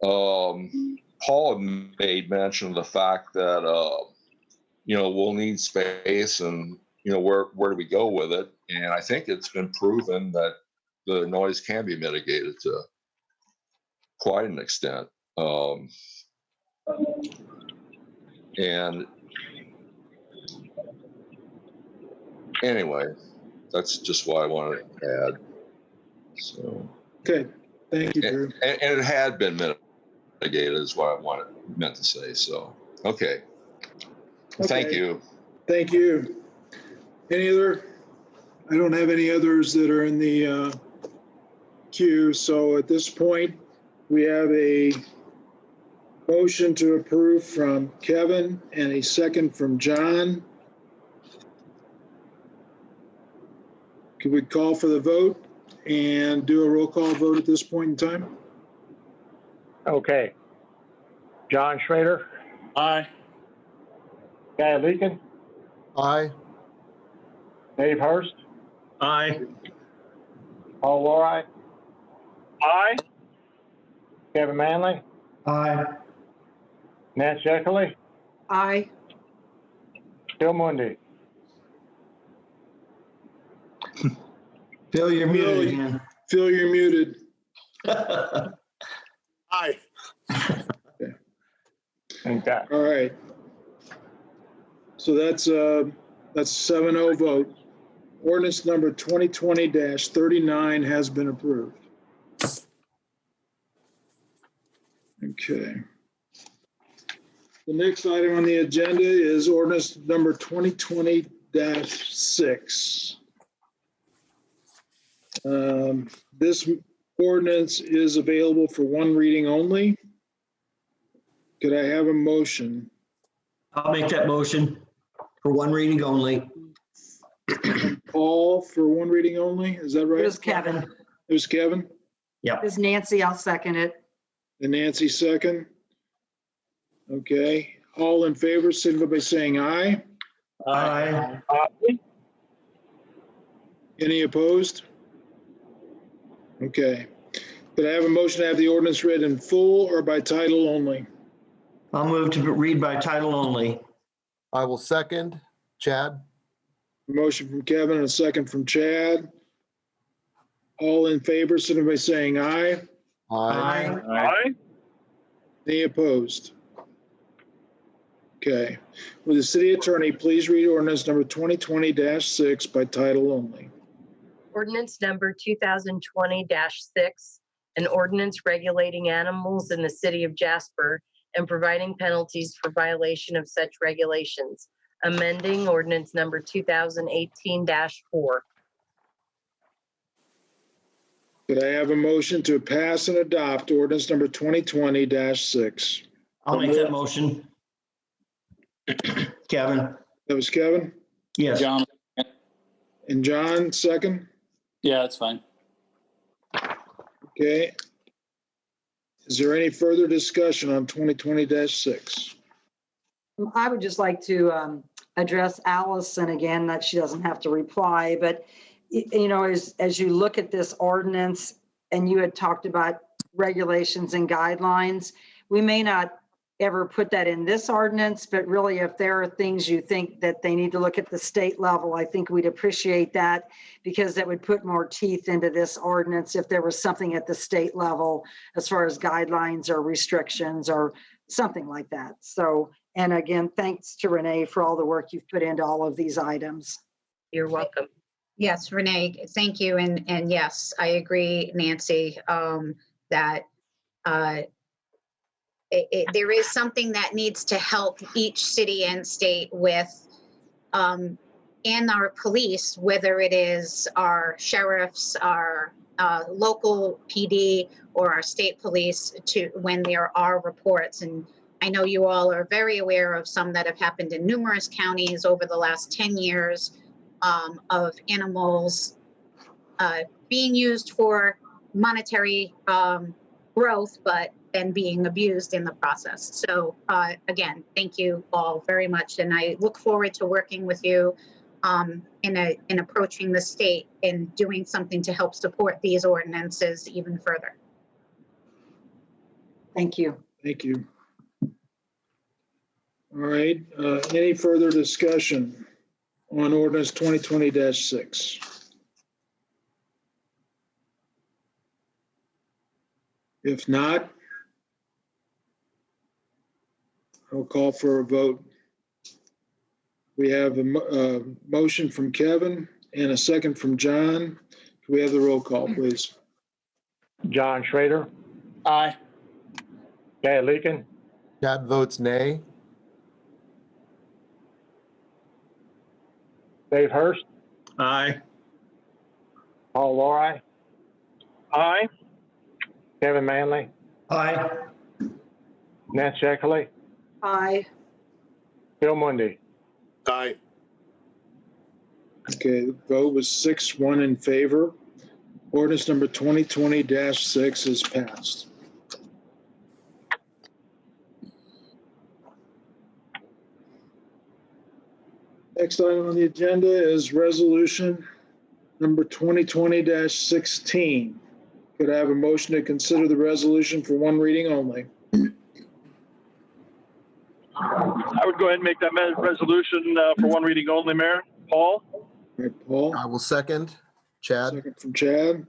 Paul made mention of the fact that, we'll need space and, where do we go with it? And I think it's been proven that the noise can be mitigated to quite an extent. And anyway, that's just what I wanted to add. So. Okay, thank you, Drew. And it had been mitigated is what I meant to say. So, okay. Thank you. Thank you. Any other? I don't have any others that are in the queue. So at this point, we have a motion to approve from Kevin and a second from John. Could we call for the vote and do a roll call vote at this point in time? Okay. John Schrader, Aye. Guy Leakin, Aye. Dave Hurst, Aye. Paul Lori, Aye. Kevin Manley, Aye. Nancy Eckerly, Aye. Phil Mundy. Phil, you're muted again. Phil, you're muted. Aye. Okay. All right. So that's a 7-0 vote. Ordinance number 2020-39 has been approved. Okay. The next item on the agenda is ordinance number 2020-6. This ordinance is available for one reading only. Could I have a motion? I'll make that motion for one reading only. Paul for one reading only, is that right? It was Kevin. It was Kevin It was Nancy. I'll second it. and Nancy second. Okay, all in favor, signify by saying aye. Aye. Any opposed? Okay. Could I have a motion to have the ordinance read in full or by title only? I'll move to read by title only. I will second. Chad? Motion from Kevin and a second from Chad. All in favor, signify by saying aye. Aye. Aye. Any opposed? Okay. Will the city attorney please read ordinance number 2020-6 by title only? Ordinance number 2020-6, an ordinance regulating animals in the city of Jasper and providing penalties for violation of such regulations, amending ordinance number 2018-4. Could I have a motion to pass and adopt ordinance number 2020-6? I'll make that motion. Kevin? That was Kevin Yes. John? and John, second. Yeah, that's fine. Okay. Is there any further discussion on 2020-6? I would just like to address Allison again, that she doesn't have to reply, but you know, as you look at this ordinance and you had talked about regulations and guidelines, we may not ever put that in this ordinance, but really if there are things you think that they need to look at the state level, I think we'd appreciate that, because that would put more teeth into this ordinance if there was something at the state level as far as guidelines or restrictions or something like that. So, and again, thanks to Renee for all the work you've put into all of these items. You're welcome. Yes, Renee, thank you. And yes, I agree, Nancy, that there is something that needs to help each city and state with, and our police, whether it is our sheriffs, our local PD, or our state police, to when there are reports. And I know you all are very aware of some that have happened in numerous counties over the last 10 years of animals being used for monetary growth, but then being abused in the process. So again, thank you all very much. And I look forward to working with you in approaching the state and doing something to help support these ordinances even further. Thank you. Thank you. All right, any further discussion on ordinance 2020-6? If not, I'll call for a vote. We have a motion from Kevin and a second from John. Can we have the roll call, please? John Schrader, Aye. Guy Leakin, Chad votes nay. Dave Hurst, Aye. Paul Lori, Aye. Kevin Manley, Aye. Nancy Eckley, Aye. Phil Mundy. Aye. Okay, the vote was 6-1 in favor. Ordinance number 2020-6 is passed. Next item on the agenda is resolution number 2020-16. Could I have a motion to consider the resolution for one reading only? I would go ahead and make that resolution for one reading only, Mayor. Paul? All right, Paul, I will second. Chad? second from Chad.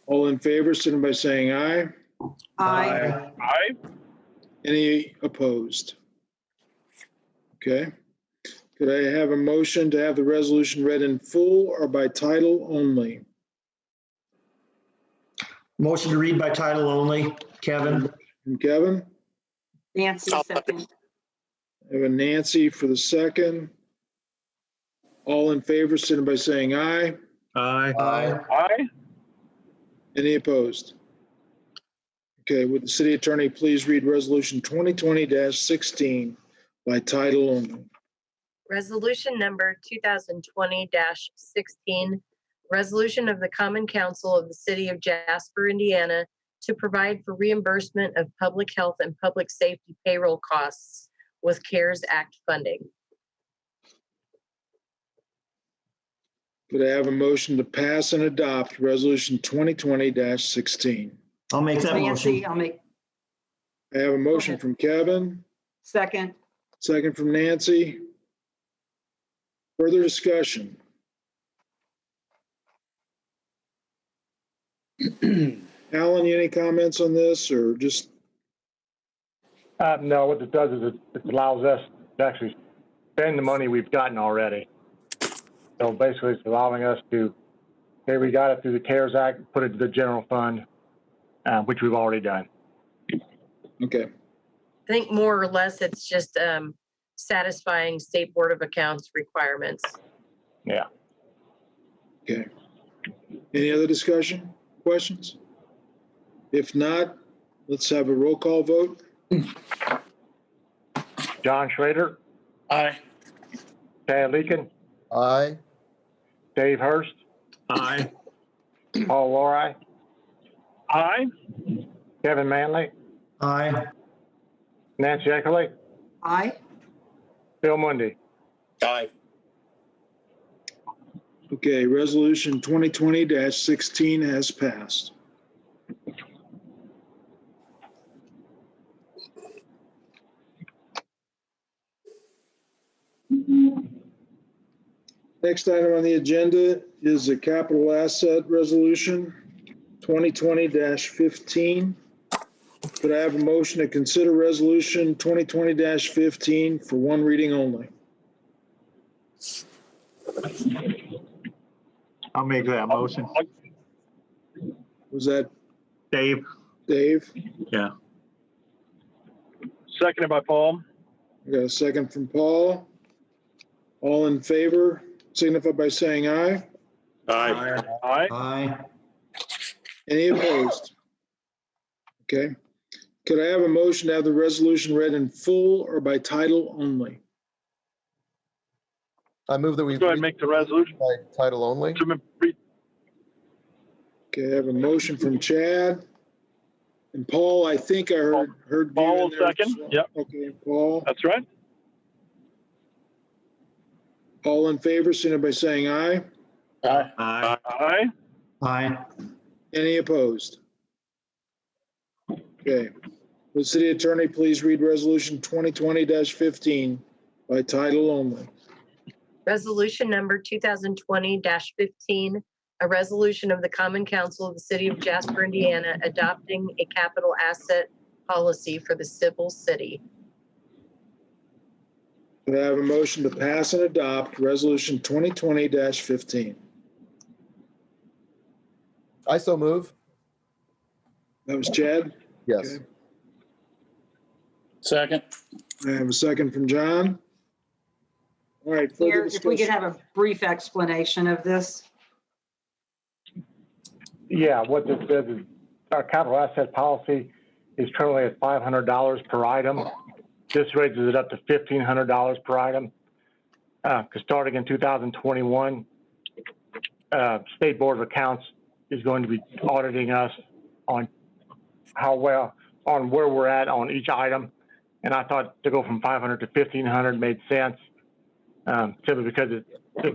All in favor, signify by saying aye. Aye. Aye. Any opposed? Okay. Could I have a motion to have the resolution read in full or by title only? Motion to read by title only. Kevin? From Kevin? Nancy, second. I have a Nancy for the second. All in favor, signify by saying aye. Aye. Aye. Any opposed? Okay, would the city attorney please read resolution 2020-16 by title only? Resolution number 2020-16, resolution of the Common Council of the City of Jasper, Indiana, to provide for reimbursement of public health and public safety payroll costs with CARES Act funding. Could I have a motion to pass and adopt resolution 2020-16? I'll make that Nancy, motion. I'll make I have a motion from Kevin, second. second from Nancy. Further discussion? Alan, any comments on this or just, No, what it does is it allows us to actually spend the money we've gotten already. So basically, it's allowing us to, okay, we got it through the CARES Act, put it to the general fund, which we've already done. okay, I think more or less it's just satisfying State Board of Accounts requirements. Yeah. okay. Any other discussion, questions? If not, let's have a roll call vote. John Schrader, Aye. Chad Leakin, Aye. Dave Hurst, Aye. Paul Lori, Aye. Kevin Manley, Aye. Nancy Eckley, Aye. Phil Mundy. Aye. Okay, resolution 2020-16 has passed. Next item on the agenda is a capital asset resolution, 2020-15. Could I have a motion to consider resolution 2020-15 for one reading only? I'll make that motion. Was that Dave? Dave? Yeah. Seconded by Paul. I got a second from Paul. All in favor, signify by saying aye. Aye. Aye. Aye. Any opposed? Okay. Could I have a motion to have the resolution read in full or by title only? I move that we Go ahead and read make the resolution. by title only. Okay, I have a motion from Chad. And Paul, I think I heard you in Paul there. second. Yep. Okay, Paul. That's right. All in favor, signify by saying aye. Aye. Aye. Aye. Aye. Any opposed? Okay. Will the city attorney please read resolution 2020-15 by title only? Resolution number 2020-15, a resolution of the Common Council of the City of Jasper, Indiana, adopting a capital asset policy for the civil city. Could I have a motion to pass and adopt resolution 2020-15? I so move. That was Chad? Yes. Okay. Second. I have a second from John. All right, Mayor, further if we could discussion. have a brief explanation of this. Yeah, what this says is our capital asset policy is currently at $500 per item. This raises it up to $1,500 per item. Because starting in 2021, State Board of Accounts is going to be auditing us on on where we're at on each item. And I thought to go from 500 to 1,500 made sense, simply because it's a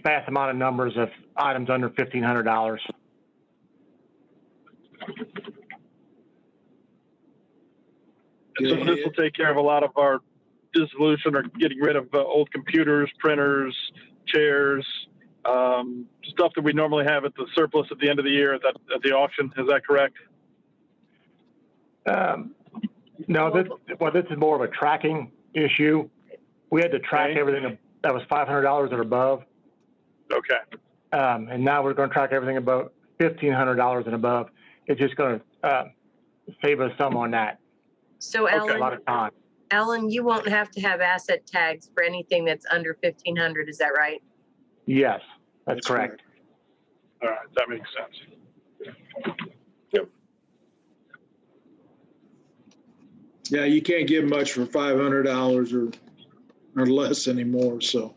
vast amount of numbers of items under $1,500. So this will take care of a lot of our dissolution or getting rid of old computers, printers, chairs, stuff that we normally have at the surplus at the end of the year at the auction. Is that correct? No, this is more of a tracking issue. We had to track Okay. everything that was $500 or above. Okay. And now we're going to track everything above $1,500 and above. It's just going to save us some on that. So A lot of time. Ellen, you won't have to have asset tags for anything that's under 1,500, is that right? Yes, that's correct. All right. That makes sense. Yeah, you can't get much for $500 or less anymore. So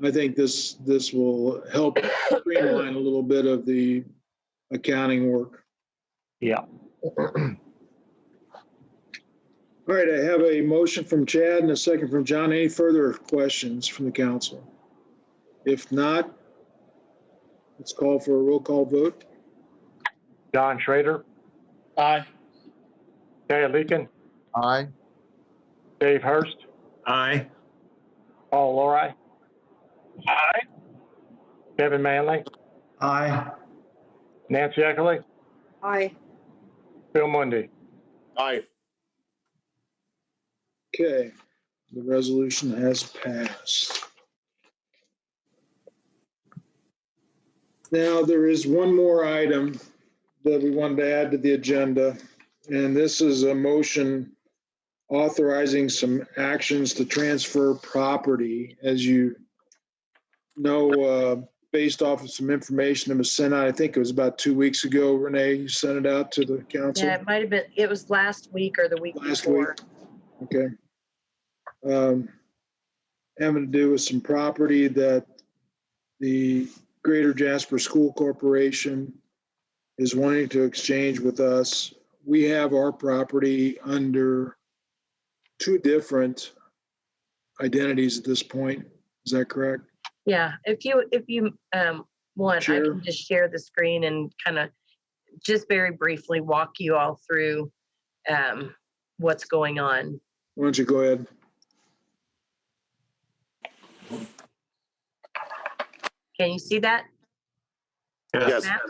I think this will help streamline a little bit of the accounting work. Yeah. All right, I have a motion from Chad and a second from John. Any further questions from the council? If not, let's call for a roll call vote. John Schrader, Aye. Dave Leakin, Aye. Dave Hurst, Aye. Paul Lori, Aye. Kevin Manley, Aye. Nancy Eckerly, Aye. Phil Mundy. Aye. Okay, the resolution has passed. Now, there is one more item that we wanted to add to the agenda, and this is a motion authorizing some actions to transfer property. As you know, based off of some information that was sent out, I think it was about 2 weeks ago, Renee, you sent it out to the council? Yeah, it might have been, it was last week or the week Last before. week. Okay. Having to do with some property that the Greater Jasper School Corporation is wanting to exchange with us. We have our property under two different identities at this point. Is that correct? Yeah, if you want, I Sure. can just share the screen and kind of just very briefly walk you all through what's going on. Why don't you go ahead? Can you see that? Yes. Map?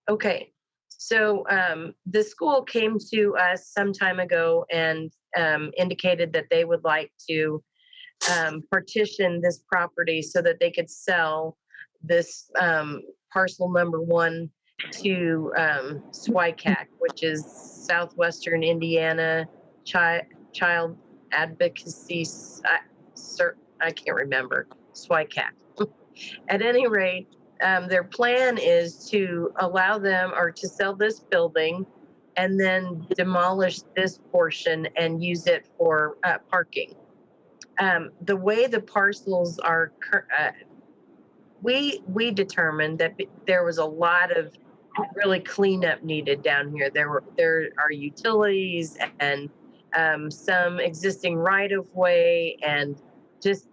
Okay, so the school came to us some time ago and indicated that they would like to partition this property so that they could sell this parcel number 1 to SWICAC, which is Southwestern Indiana Child Advocacy, I can't remember, SWICAC. At any rate, their plan is to allow them or to sell this building and then demolish this portion and use it for parking. The way the parcels are, we determined that there was a lot of really cleanup needed down here. There are utilities and some existing right of way, and just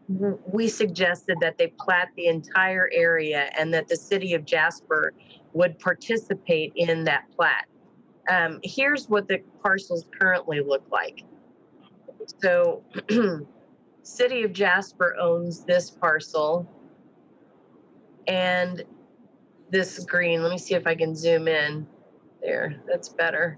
we suggested that they plat the entire area and that the city of Jasper would participate in that plat. Here's what the parcels currently look like. So city of Jasper owns this parcel and this green. Let me see if I can zoom in there. That's better.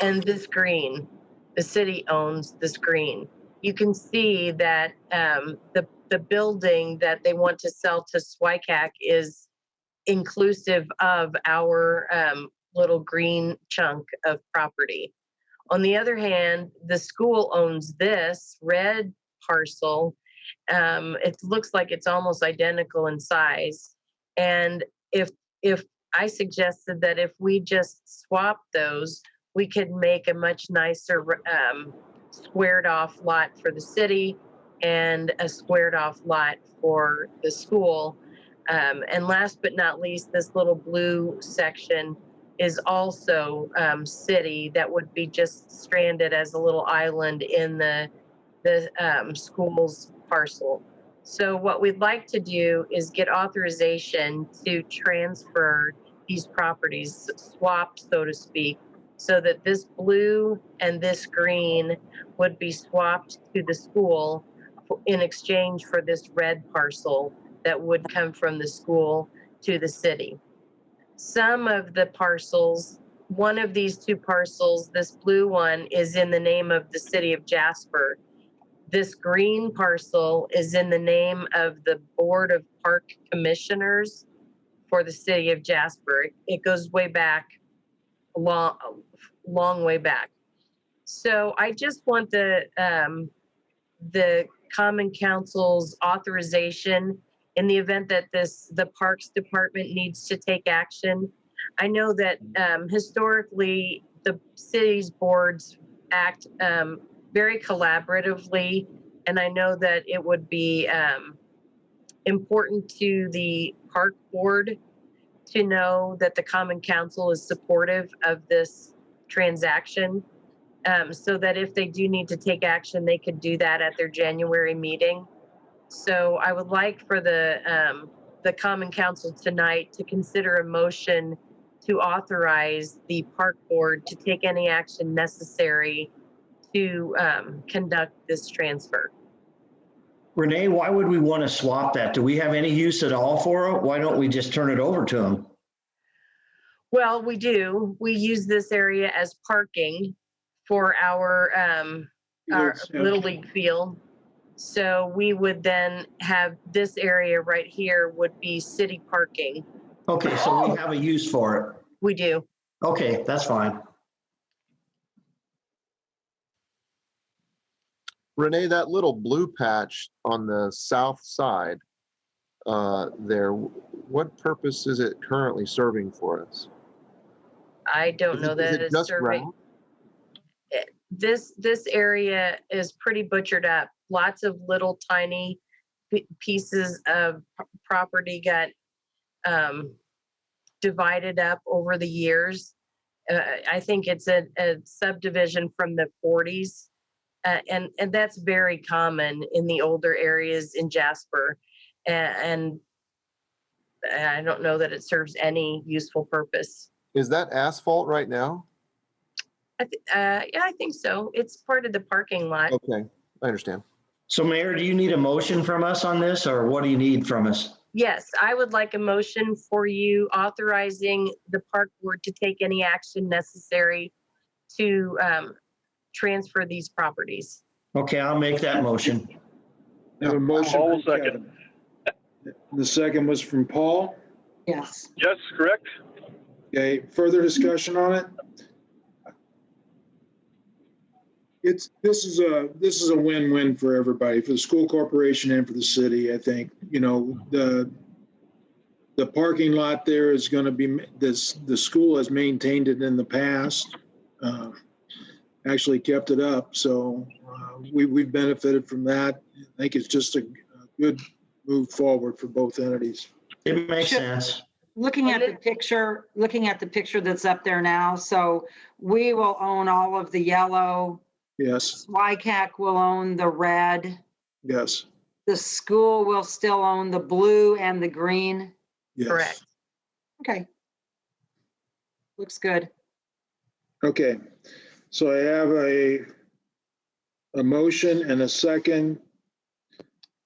And this green, the city owns this green. You can see that the building that they want to sell to SWICAC is inclusive of our little green chunk of property. On the other hand, the school owns this red parcel. It looks like it's almost identical in size. And if I suggested that if we just swap those, we could make a much nicer squared off lot for the city and a squared off lot for the school. And last but not least, this little blue section is also city that would be just stranded as a little island in the school's parcel. So what we'd like to do is get authorization to transfer these properties, swapped, so to speak, so that this blue and this green would be swapped to the school in exchange for this red parcel that would come from the school to the city. Some of the parcels, one of these two parcels, this blue one, is in the name of the city of Jasper. This green parcel is in the name of the Board of Park Commissioners for the city of Jasper. It goes way back, a long way back. So I just want the Common Council's authorization in the event that the Parks Department needs to take action. I know that historically the city's boards act very collaboratively, and I know that it would be important to the park board to know that the Common Council is supportive of this transaction, so that if they do need to take action, they could do that at their January meeting. So I would like for the Common Council tonight to consider a motion to authorize the park board to take any action necessary to conduct this transfer. Renee, why would we want to swap that? Do we have any use at all for it? Why don't we just turn it over to them? Well, we do. We use this area as parking for our Little League field. So we would then have this area right here would be city parking. Okay, so we have a use for it. We do. Okay, that's fine. Renee, that little blue patch on the south side there, what purpose is it currently serving for us? I don't know that it's serving. ground? This area is pretty butchered up. Lots of little tiny pieces of property got divided up over the years. I think it's a subdivision from the 40s. And that's very common in the older areas in Jasper. And I don't know that it serves any useful purpose. Is that asphalt right now? Yeah, I think so. It's part of the parking lot. Okay, I understand. So Mayor, do you need a motion from us on this, or what do you need from us? Yes, I would like a motion for you authorizing the park board to take any action necessary to transfer these properties. Okay, I'll make that motion. I have a motion. Paul, from second. Kevin. The second was from Paul. Yes. Yes, correct. Okay, further discussion on it? This is a win-win for everybody, for the school corporation and for the city. I think, you know, the parking lot there is going to be the school has maintained it in the past, actually kept it up. So we've benefited from that. I think it's just a good move forward for both entities. It makes sense. Looking at the picture that's up there now, so we will own all of the yellow. Yes, YCAC will own the red. yes, The school will still own the blue and the green. yes. Correct. Okay. Looks good. Okay, so I have a motion and a second.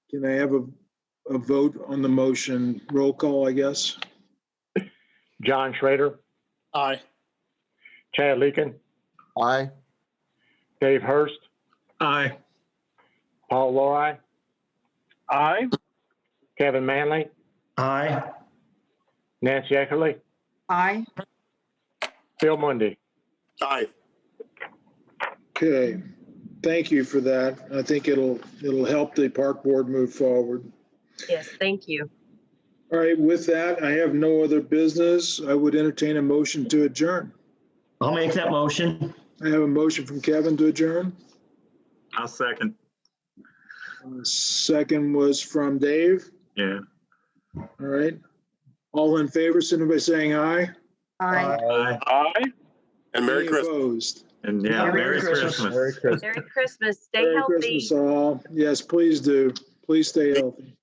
Can I have a vote on the motion? Roll call, I guess. John Schrader, Aye. Chad Leakin, Aye. Dave Hurst, Aye. Paul Lori, Aye. Kevin Manley, Aye. Nancy Eckerly, Aye. Phil Mundy. Aye. Okay, thank you for that. I think it'll help the park board move forward. Yes, thank you. All right, with that, I have no other business. I would entertain a motion to adjourn. I'll make that motion. I have a motion from Kevin to adjourn. I'll second. Second was from Dave. Yeah. All right. All in favor, signify by saying aye. Aye. Aye. Aye. And Merry Any Christmas. opposed? And yeah, Merry Christmas. Merry Christmas. Merry Christmas. Stay Merry healthy. Christmas all. Yes, please do. Please stay healthy.